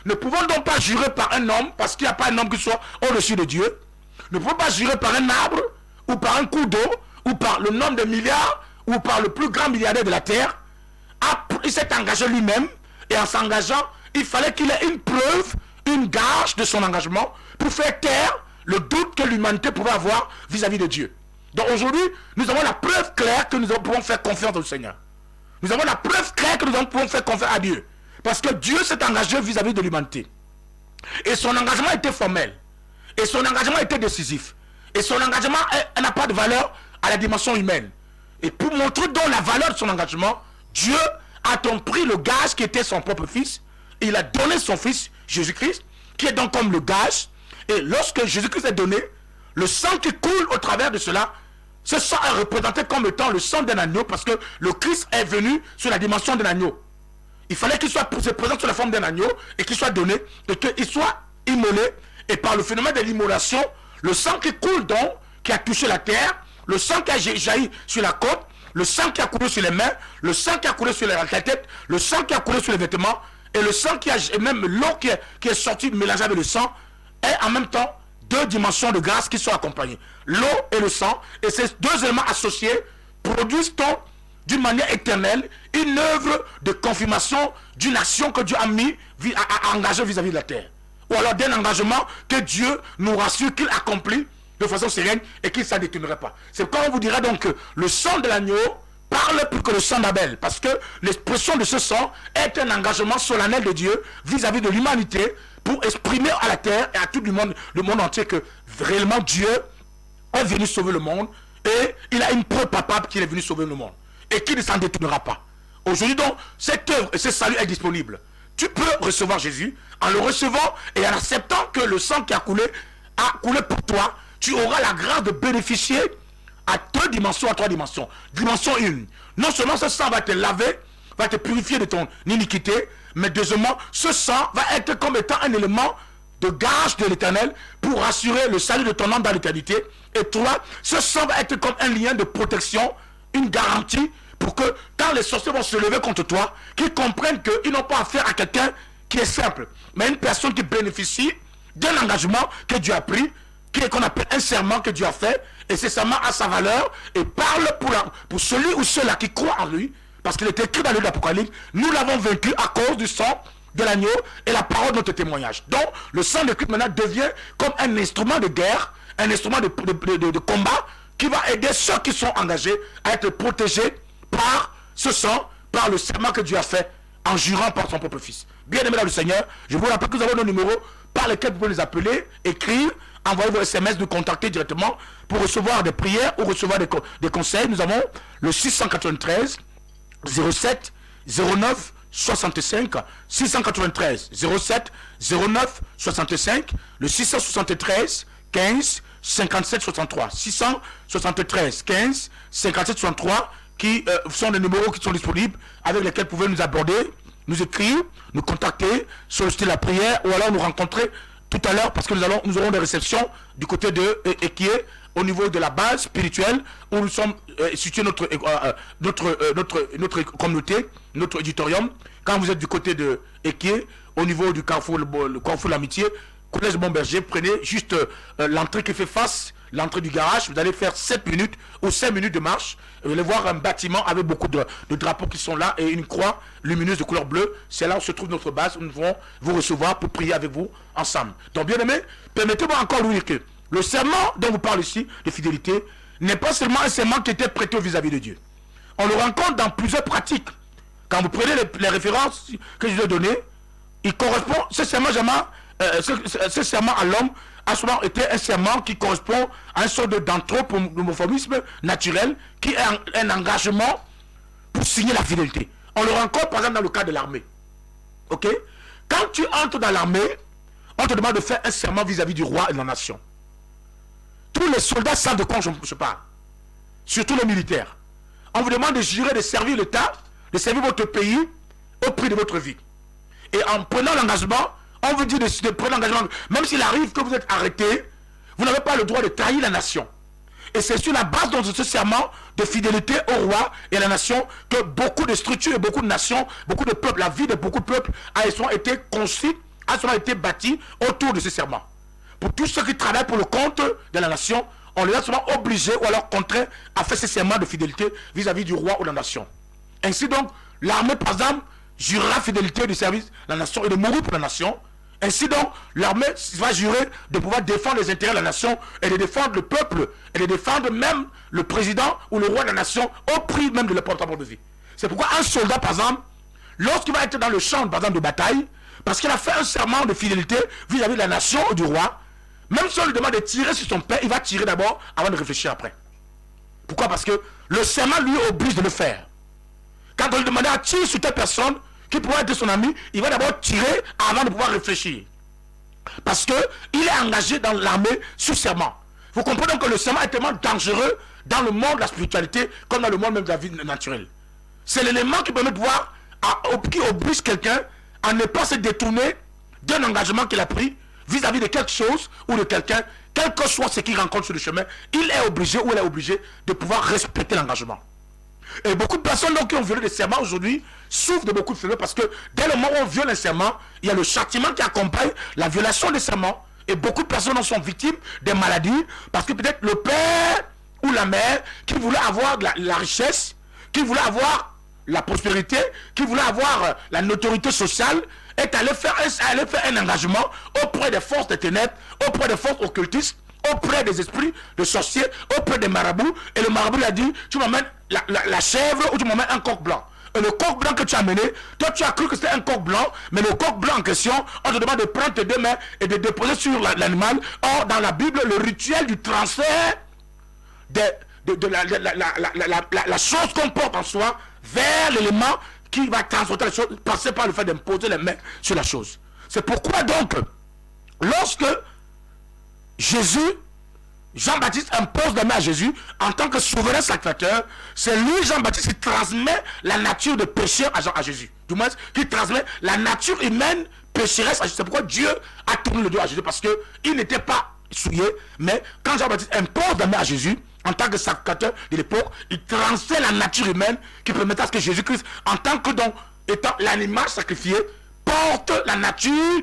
ne pouvons donc pas jurer par un homme, parce qu'il n'y a pas un homme qui soit au-dessus de Dieu. Ne pouvons pas jurer par un arbre, ou par un coup d'eau, ou par le nombre de milliards, ou par le plus grand milliardaire de la terre. Il s'est engagé lui-même, et en s'engageant, il fallait qu'il ait une preuve, une gage de son engagement, pour faire taire le doute que l'humanité pouvait avoir vis-à-vis de Dieu. Donc aujourd'hui, nous avons la preuve claire que nous pouvons faire confiance au Seigneur. Nous avons la preuve claire que nous pouvons faire confiance à Dieu. Parce que Dieu s'est engagé vis-à-vis de l'humanité. Et son engagement était formel. Et son engagement était décisif. Et son engagement n'a pas de valeur à la dimension humaine. Et pour montrer donc la valeur de son engagement, Dieu a donc pris le gage qui était son propre fils. Et il a donné son fils, Jésus-Christ, qui est donc comme le gage. Et lorsque Jésus-Christ est donné, le sang qui coule au travers de cela, ce sang est représenté comme étant le sang d'un agneau, parce que le Christ est venu sur la dimension d'un agneau. Il fallait qu'il soit se présente sous la forme d'un agneau et qu'il soit donné et qu'il soit immolé. Et par le phénomène de l'immolation, le sang qui coule donc, qui a touché la terre, le sang qui a jailli sur la côte, le sang qui a coulé sur les mains, le sang qui a coulé sur la tête, le sang qui a coulé sur les vêtements, et le sang qui a, et même l'eau qui est sortie mélangée avec le sang, est en même temps deux dimensions de grâce qui sont accompagnées. L'eau et le sang, et ces deux éléments associés produisent donc d'une manière éternelle une œuvre de confirmation d'une action que Dieu a mis, a engagée vis-à-vis de la terre. Ou alors d'un engagement que Dieu nous rassure qu'il accomplit de façon sereine et qu'il ne s'en détournerait pas. C'est pourquoi on vous dira donc que le sang de l'agneau parle plus que le sang d'Abel, parce que l'expression de ce sang est un engagement solennel de Dieu vis-à-vis de l'humanité pour exprimer à la terre et à tout le monde entier que réellement Dieu est venu sauver le monde et il a une preuve palpable qu'il est venu sauver le monde et qu'il ne s'en détournera pas. Aujourd'hui donc, cette œuvre et ce salut est disponible. Tu peux recevoir Jésus en le recevant et en acceptant que le sang qui a coulé pour toi. Tu auras la grâce de bénéficier à deux dimensions, à trois dimensions. Dimension 1. Non seulement ce sang va te laver, va te purifier de ton iniquité, mais deuxièmement, ce sang va être comme étant un élément de gage de l'éternel pour assurer le salut de ton âme dans l'éternité. Et toi, ce sang va être comme un lien de protection, une garantie pour que quand les sorciers vont se lever contre toi, qu'ils comprennent qu'ils n'ont pas affaire à quelqu'un qui est simple, mais une personne qui bénéficie d'un engagement que Dieu a pris, qu'on appelle un serment que Dieu a fait, et ce serment a sa valeur et parle pour celui ou ceux-là qui croient en lui, parce qu'il est écrit dans le livre d'Apocalypse, nous l'avons vaincu à cause du sang de l'agneau et la parole de notre témoignage. Donc le sang de Christ maintenant devient comme un instrument de guerre, un instrument de combat qui va aider ceux qui sont engagés à être protégés par ce sang, par le serment que Dieu a fait en jurant par son propre fils. Bien aimé dans le Seigneur, je vous rappelle que nous avons nos numéros par lesquels vous pouvez les appeler, écrire, envoyer vos SMS, nous contacter directement pour recevoir des prières ou recevoir des conseils. Nous avons le 693 07 09 65 693 07 09 65, le 673 15 57 63 673 15 57 63 qui sont des numéros qui sont disponibles avec lesquels vous pouvez nous aborder, nous écrire, nous contacter, solliciter la prière ou alors nous rencontrer tout à l'heure parce que nous aurons des réceptions du côté de Ekié au niveau de la base spirituelle où nous sommes situés notre communauté, notre auditorium. Quand vous êtes du côté de Ekié, au niveau du carrefour, le carrefour de l'amitié, collège Montberger, prenez juste l'entrée qui fait face, l'entrée du garage, vous allez faire 7 minutes ou 5 minutes de marche, vous allez voir un bâtiment avec beaucoup de drapeaux qui sont là et une croix lumineuse de couleur bleue. C'est là où se trouve notre base, où nous devons vous recevoir pour prier avec vous ensemble. Donc bien aimé, permettez-moi encore de dire que le serment dont vous parlez ici, de fidélité, n'est pas seulement un serment qui était prêté vis-à-vis de Dieu. On le rencontre dans plusieurs pratiques. Quand vous prenez les références que je vous ai données, il correspond, ce serment à l'homme a souvent été un serment qui correspond à un sort d'anthropomorphisme naturel qui est un engagement pour signer la fidélité. On le rencontre par exemple dans le cas de l'armée. Ok? Quand tu entres dans l'armée, on te demande de faire un serment vis-à-vis du roi et de la nation. Tous les soldats savent de quoi je parle. Surtout les militaires. On vous demande de jurer de servir l'État, de servir votre pays au prix de votre vie. Et en prenant l'engagement, on vous dit de prendre l'engagement, même s'il arrive que vous êtes arrêté, vous n'avez pas le droit de trahir la nation. Et c'est sur la base de ce serment de fidélité au roi et à la nation que beaucoup de structures et beaucoup de nations, beaucoup de peuples, la vie de beaucoup de peuples a été construite, a été bâtie autour de ce serment. Pour tous ceux qui travaillent pour le compte de la nation, on les a souvent obligés ou alors contraints à faire ce serment de fidélité vis-à-vis du roi ou de la nation. Ainsi donc, l'armée par exemple jurera fidélité du service de la nation et de mourir pour la nation. Ainsi donc, l'armée va jurer de pouvoir défendre les intérêts de la nation et de défendre le peuple et de défendre même le président ou le roi de la nation au prix même de leur propre de vie. C'est pourquoi un soldat, par exemple, lorsqu'il va être dans le champ, par exemple, de bataille, parce qu'il a fait un serment de fidélité vis-à-vis de la nation ou du roi, même si on lui demande de tirer sur son père, il va tirer d'abord avant de réfléchir après. Pourquoi? Parce que le serment lui oblige de le faire. Quand on lui demande à tirer sur telle personne, qui pourrait être son ami, il va d'abord tirer avant de pouvoir réfléchir. Parce qu'il est engagé dans l'armée sous serment. Vous comprenez donc que le serment est tellement dangereux dans le monde de la spiritualité comme dans le monde même de la vie naturelle. C'est l'élément qui permet de pouvoir qui oblige quelqu'un à ne pas se détourner d'un engagement qu'il a pris vis-à-vis de quelque chose ou de quelqu'un, quel que soit ce qu'il rencontre sur le chemin, il est obligé ou elle est obligée de pouvoir respecter l'engagement. Et beaucoup de personnes donc, qui ont violé des serments aujourd'hui souffrent de beaucoup de faiblesse parce que dès le moment où on viole un serment, il y a le châtiment qui accompagne la violation des serments. Et beaucoup de personnes en sont victimes des maladies parce que peut-être le père ou la mère qui voulait avoir la richesse, qui voulait avoir la prospérité, qui voulait avoir la notoriété sociale, est allé faire un engagement auprès des forces des ténèbres, auprès des forces occultistes, auprès des esprits de sorciers, auprès des marabouts. Et le marabout lui a dit, tu m'amènes la chèvre ou tu m'amènes un coq blanc. Et le coq blanc que tu as amené, toi tu as cru que c'était un coq blanc, mais le coq blanc en question, on te demande de prendre tes deux mains et de déposer sur l'animal. Or, dans la Bible, le rituel du transfert de la chose qu'on porte en soi vers l'élément qui va transporter la chose, passer par le fait d'imposer les mains sur la chose. C'est pourquoi donc, lorsque Jean-Baptiste impose la main à Jésus en tant que souverain sacrificateur, c'est lui, Jean-Baptiste, qui transmet la nature de péché à Jésus. Du moins, qui transmet la nature humaine pécheresse à Jésus. C'est pourquoi Dieu a tourné le dos à Jésus, parce qu'il n'était pas souillé, mais quand Jean-Baptiste impose la main à Jésus, en tant que sacrificateur de l'époque, il transmet la nature humaine qui permettait à ce que Jésus-Christ, en tant que donc, étant l'animal sacrifié, porte la nature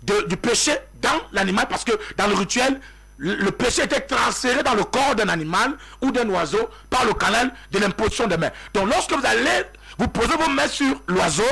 du péché dans l'animal, parce que dans le rituel, le péché était transféré dans le corps d'un animal ou d'un oiseau par le canal de l'imposition des mains. Donc lorsque vous allez, vous posez vos mains sur l'oiseau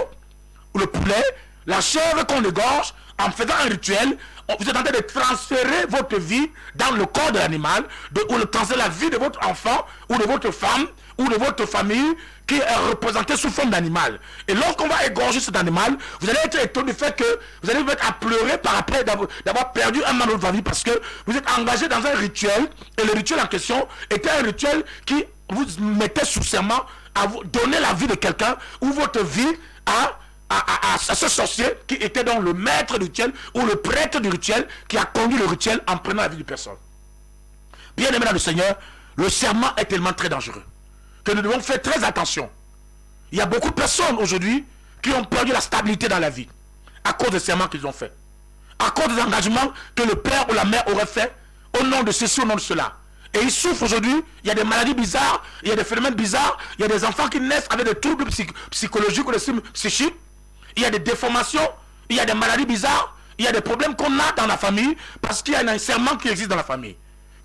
ou le poulet, la chèvre qu'on égorge, en faisant un rituel, vous êtes en train de transférer votre vie dans le corps de l'animal, ou de transférer la vie de votre enfant, ou de votre femme, ou de votre famille, qui est représentée sous forme d'animal. Et lorsqu'on va égorger cet animal, vous allez être étonné du fait que vous allez vous mettre à pleurer par après d'avoir perdu un membre de votre vie, parce que vous êtes engagé dans un rituel, et le rituel en question était un rituel qui vous mettait sous serment à vous donner la vie de quelqu'un, ou votre vie à ce sorcier qui était donc le maître du rituel ou le prêtre du rituel qui a conduit le rituel en prenant la vie de personne. Bien aimé dans le Seigneur, le serment est tellement très dangereux que nous devons faire très attention. Il y a beaucoup de personnes aujourd'hui qui ont perdu la stabilité dans la vie à cause des serments qu'ils ont fait, à cause des engagements que le père ou la mère aurait fait au nom de ceci, au nom de cela. Et ils souffrent aujourd'hui, il y a des maladies bizarres, il y a des phénomènes bizarres, il y a des enfants qui naissent avec des troubles psychologiques ou des troubles psychiques. Il y a des déformations, il y a des maladies bizarres, il y a des problèmes qu'on a dans la famille parce qu'il y a un serment qui existe dans la famille.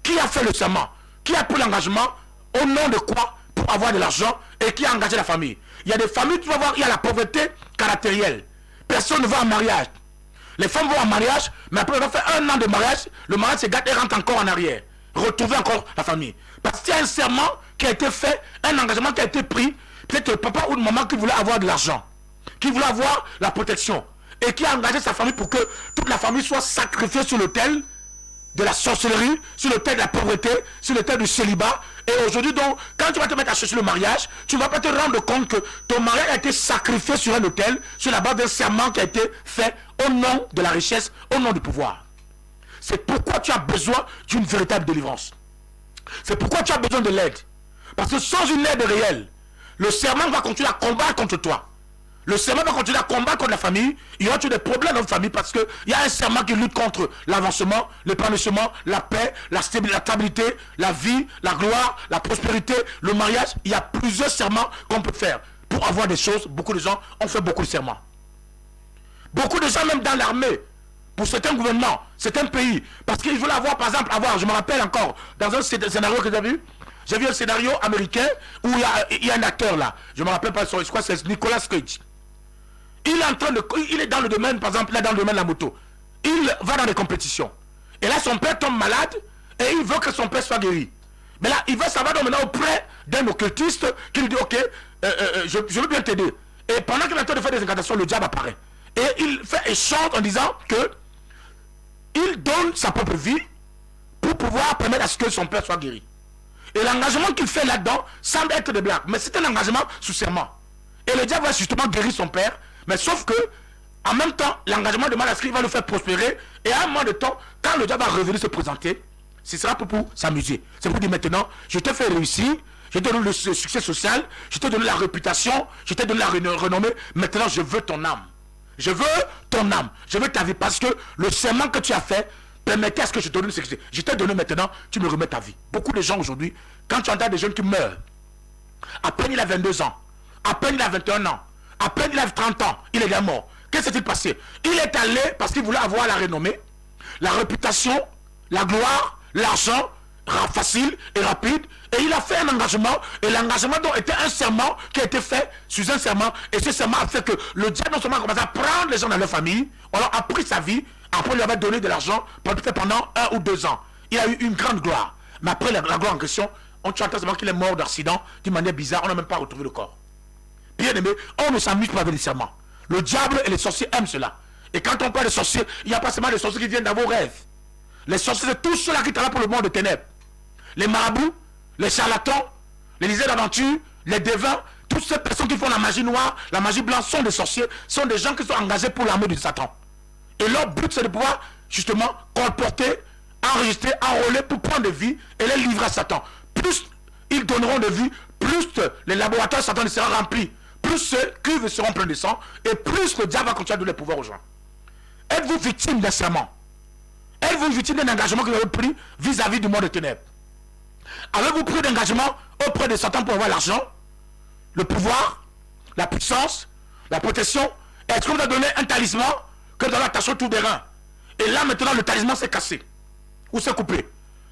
Qui a fait le serment? Qui a pris l'engagement? Au nom de quoi? Pour avoir de l'argent, et qui a engagé la famille? Il y a des familles, tu vas voir, il y a la pauvreté caractérielle. Personne ne va en mariage. Les femmes vont en mariage, mais après on va faire un an de mariage, le mariage se gâte et rentre encore en arrière. Retrouver encore la famille. Parce qu'il y a un serment qui a été fait, un engagement qui a été pris, peut-être le papa ou le maman qui voulait avoir de l'argent, qui voulait avoir la protection, et qui a engagé sa famille pour que toute la famille soit sacrifiée sur l'autel de la sorcellerie, sur l'autel de la pauvreté, sur l'autel du célibat. Et aujourd'hui donc, quand tu vas te mettre à chercher le mariage, tu ne vas pas te rendre compte que ton mariage a été sacrifié sur un autel, sur la base d'un serment qui a été fait au nom de la richesse, au nom du pouvoir. C'est pourquoi tu as besoin d'une véritable délivrance. C'est pourquoi tu as besoin de l'aide. Parce que sans une aide réelle, le serment va continuer à combattre contre toi. Le serment va continuer à combattre contre la famille. Il y aura toujours des problèmes dans la famille parce qu'il y a un serment qui lutte contre l'avancement, l'épanouissement, la paix, la stabilité, la vie, la gloire, la prospérité, le mariage. Il y a plusieurs serments qu'on peut faire pour avoir des choses. Beaucoup de gens ont fait beaucoup de serments. Beaucoup de gens, même dans l'armée, pour certains gouvernements, certains pays, parce qu'ils veulent avoir, par exemple, je me rappelle encore, dans un scénario que j'ai vu un scénario américain où il y a un acteur là, je me rappelle pas, je crois que c'est Nicolas Cage. Il est dans le domaine, par exemple, là dans le domaine de la moto. Il va dans des compétitions. Et là, son père tombe malade et il veut que son père soit guéri. Mais là, il va savoir donc maintenant auprès d'un occultiste qui lui dit, ok, je veux bien t'aider. Et pendant qu'il est en train de faire des incantations, le diable apparaît. Et il fait et chante en disant que il donne sa propre vie pour pouvoir permettre à ce que son père soit guéri. Et l'engagement qu'il fait là-dedans semble être des blagues. Mais c'est un engagement sous serment. Et le diable va justement guérir son père. Mais sauf que, en même temps, l'engagement demande à ce qu'il va le faire prospérer. Et à un moment de temps, quand le diable va revenir se présenter, ce sera pour s'amuser. C'est pour dire maintenant, je te fais réussir. je t'ai donné le succès social, je t'ai donné la réputation, je t'ai donné la renommée. Maintenant, je veux ton âme. Je veux ton âme. Je veux ta vie. Parce que le serment que tu as fait permettait à ce que je te donne ce que je t'ai donné maintenant, tu me remets ta vie. Beaucoup de gens aujourd'hui, quand tu entends des jeunes qui meurent, à peine il a 22 ans, à peine il a 21 ans, à peine il a 30 ans, il est déjà mort. Qu'est-ce qui s'est passé? Il est allé parce qu'il voulait avoir la renommée, la réputation, la gloire, l'argent, facile et rapide, et il a fait un engagement, et l'engagement donc était un serment qui a été fait sous un serment, et ce serment a fait que le diable non seulement a commencé à prendre les gens dans leur famille, on leur a pris sa vie, après il lui avait donné de l'argent pendant 1 ou 2 ans. Il a eu une grande gloire, mais après la gloire en question, on entend seulement qu'il est mort d'accident d'une manière bizarre, on n'a même pas retrouvé le corps. Bien aimé, on ne s'amuse pas avec les serments. Le diable et les sorciers aiment cela. Et quand on parle de sorciers, il n'y a pas seulement des sorciers qui viennent dans vos rêves. Les sorciers, c'est tous ceux-là qui travaillent pour le monde de ténèbres. Les marabouts, les charlatans, les liseurs d'aventure, les devins, toutes ces personnes qui font la magie noire, la magie blanche sont des sorciers, sont des gens qui sont engagés pour l'armée de Satan. Et leur but, c'est de pouvoir, justement, colporter, enregistrer, enrôler pour prendre des vies et les livrer à Satan. Plus ils donneront de vie, plus les laboratoires de Satan seront remplis, plus ceux cuves seront pleins de sang, et plus le diable va continuer à donner le pouvoir aux gens. Êtes-vous victime d'un serment? Êtes-vous victime d'un engagement que vous avez pris vis-à-vis du monde de ténèbres? Avez-vous pris d'engagement auprès de Satan pour avoir l'argent, le pouvoir, la puissance, la protection? Est-ce qu'on vous a donné un talisman que vous avez attaché autour des reins? Et là maintenant le talisman s'est cassé ou s'est coupé.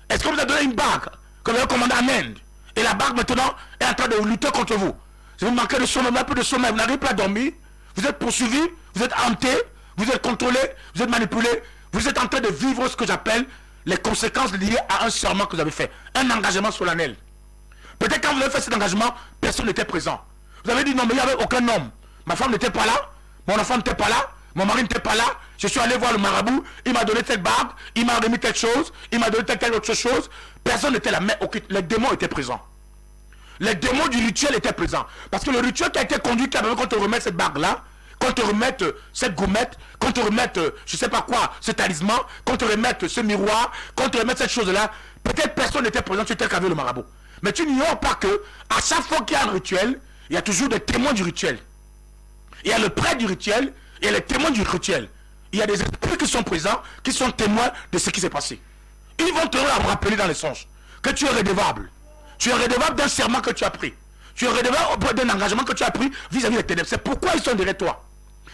Est-ce qu'on vous a donné une bague que vous avez commandée en Inde? Et la bague maintenant est en train de lutter contre vous. Si vous manquez de sommeil, un peu de sommeil, vous n'arrivez pas à dormir, vous êtes poursuivi, vous êtes hanté, vous êtes contrôlé, vous êtes manipulé, vous êtes en train de vivre ce que j'appelle les conséquences liées à un serment que vous avez fait, un engagement solennel. Peut-être quand vous avez fait cet engagement, personne n'était présent. Vous avez dit non, mais il n'y avait aucun homme. Ma femme n'était pas là, mon enfant n'était pas là, mon mari n'était pas là. Je suis allé voir le marabout, il m'a donné cette bague, il m'a remis telle chose, il m'a donné telle autre chose. Personne n'était là, mais les démons étaient présents. Les démons du rituel étaient présents. Parce que le rituel qui a été conduit, qui a besoin qu'on te remette cette bague-là, qu'on te remette cette gommette, qu'on te remette je ne sais pas quoi, ce talisman, qu'on te remette ce miroir, qu'on te remette cette chose-là, peut-être personne n'était présent, tu étais qu'avec le marabout. Mais tu n'ignores pas que à chaque fois qu'il y a un rituel, il y a toujours des témoins du rituel. Il y a le prêtre du rituel, il y a les témoins du rituel. Il y a des esprits qui sont présents, qui sont témoins de ce qui s'est passé. Ils vont te rappeler dans les songes que tu es redevable. Tu es redevable d'un serment que tu as pris. Tu es redevable d'un engagement que tu as pris vis-à-vis des ténèbres. C'est pourquoi ils sont derrière toi.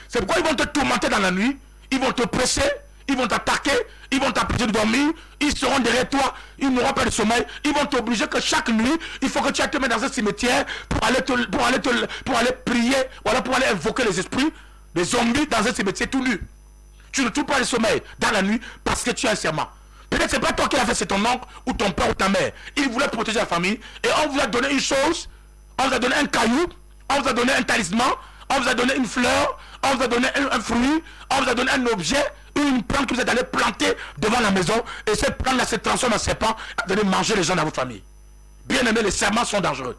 C'est pourquoi ils vont te tourmenter dans la nuit. Ils vont te presser. Ils vont t'attaquer. Ils vont t'empêcher de dormir. Ils seront derrière toi. Ils n'auront pas de sommeil. Ils vont t'obliger que chaque nuit, il faut que tu ailles te mettre dans un cimetière pour aller prier. Voilà, pour aller invoquer les esprits, les zombies dans un cimetière tout nu. Tu ne trouves pas le sommeil dans la nuit parce que tu as un serment. Peut-être c'est pas toi qui l'as fait, c'est ton oncle ou ton père ou ta mère. Il voulait protéger la famille et on vous a donné une chose, on vous a donné un caillou, on vous a donné un talisman, on vous a donné une fleur, on vous a donné un fruit, on vous a donné un objet, une plante que vous êtes allé planter devant la maison et cette plante-là se transforme en serpent et allez manger les gens dans votre famille. Bien aimé, les serments sont dangereux.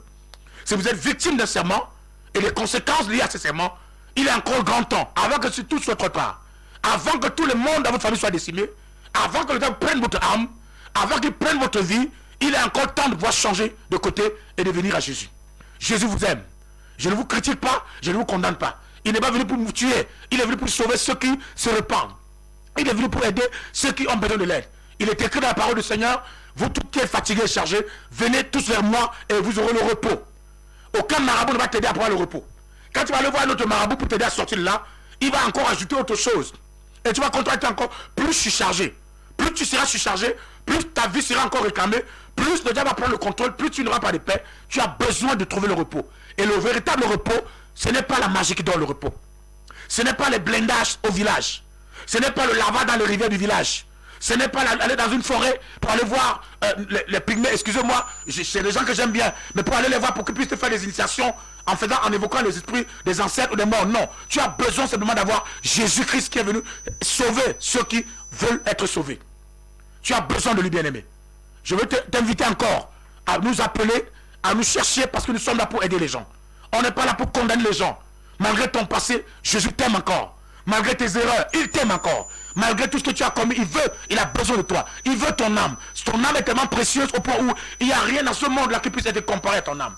Si vous êtes victime d'un serment et les conséquences liées à ce serment, il est encore grand temps, avant que tout soit trop tard, avant que tout le monde dans votre famille soit décimé, avant que le diable prenne votre âme, avant qu'il prenne votre vie, il est encore temps de pouvoir changer de côté et de venir à Jésus. Jésus vous aime. Je ne vous critique pas, je ne vous condamne pas. Il n'est pas venu pour vous tuer, il est venu pour sauver ceux qui se répandent. Il est venu pour aider ceux qui ont besoin de l'aide. Il est écrit dans la parole du Seigneur, vous tous qui êtes fatigués et chargés, venez tous vers moi et vous aurez le repos. Aucun marabout ne va t'aider à avoir le repos. Quand tu vas aller voir un autre marabout pour t'aider à sortir de là, il va encore ajouter autre chose. Et tu vas contracter encore, plus surchargé. Plus tu seras surchargé, plus ta vie sera encore réclamée, plus le diable va prendre le contrôle, plus tu n'auras pas de paix. Tu as besoin de trouver le repos. Et le véritable repos, ce n'est pas la magie qui donne le repos. Ce n'est pas les blindages au village. Ce n'est pas le lavage dans les rivières du village. Ce n'est pas aller dans une forêt pour aller voir les pygmées. Excusez-moi, c'est des gens que j'aime bien. Mais pour aller les voir pour qu'ils puissent te faire des initiations en évoquant les esprits des ancêtres ou des morts. Non, tu as besoin simplement d'avoir Jésus-Christ qui est venu sauver ceux qui veulent être sauvés. Tu as besoin de lui, bien-aimé. Je veux t'inviter encore à nous appeler, à nous chercher parce que nous sommes là pour aider les gens. On n'est pas là pour condamner les gens. Malgré ton passé, Jésus t'aime encore. Malgré tes erreurs, il t'aime encore. Malgré tout ce que tu as commis, il a besoin de toi. Il veut ton âme. Ton âme est tellement précieuse au point où il n'y a rien dans ce monde-là qui puisse être comparé à ton âme.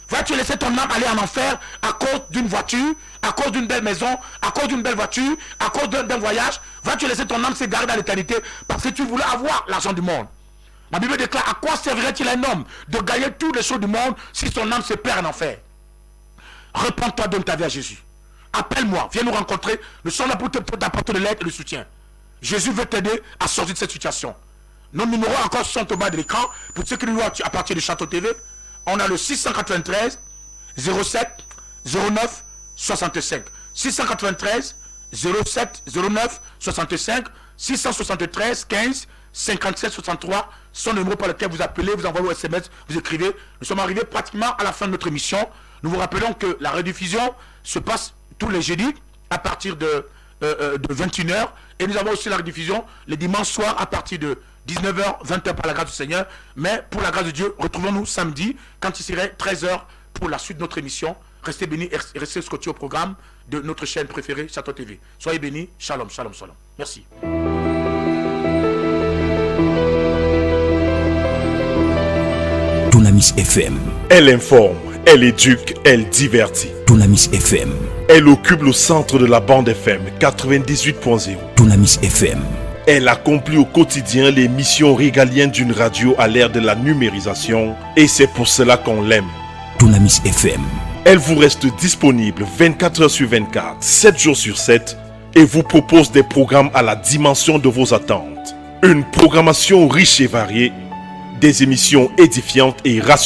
Vas-tu laisser ton âme aller en enfer à cause d'une voiture, à cause d'une belle maison, à cause d'une belle voiture, à cause d'un voyage? Vas-tu laisser ton âme s'égarer dans l'éternité parce que tu voulais avoir l'argent du monde? La Bible déclare, à quoi servirait-il un homme de gagner toutes les choses du monde si son âme se perd en enfer? Répands-toi, donne ta vie à Jésus. Appelle-moi, viens nous rencontrer. Nous sommes là pour t'apporter de l'aide et le soutien. Jésus veut t'aider à sortir de cette situation. Nos numéros encore sont au bas de l'écran. Pour ceux qui nous voient à partir de Château TV, on a le 693 07 09 65. 693 07 09 65. 673 15 57 63. Sont le numéro par lequel vous appelez, vous envoyez vos SMS, vous écrivez. Nous sommes arrivés pratiquement à la fin de notre émission. Nous vous rappelons que la rediffusion se passe tous les jeudis à partir de 21h. Et nous avons aussi la rediffusion les dimanches soirs à partir de 19h, 20h par la grâce du Seigneur. Mais pour la grâce de Dieu, retrouvons-nous samedi quand il serait 13h pour la suite de notre émission. Restez bénis et restez scotchés au programme de notre chaîne préférée, Château TV. Soyez bénis. Shalom, shalom, shalom. Merci. Dunamis FM. Elle informe, elle éduque, elle divertit. Dunamis FM. Elle occupe le centre de la bande FM 98.0. Dunamis FM. Elle accomplit au quotidien les missions régaliennes d'une radio à l'ère de la numérisation et c'est pour cela qu'on l'aime. Dunamis FM. Elle vous reste disponible 24 heures sur 24, 7 jours sur 7 et vous propose des programmes à la dimension de vos attentes. Une programmation riche et variée, des émissions édifiantes et rassurantes.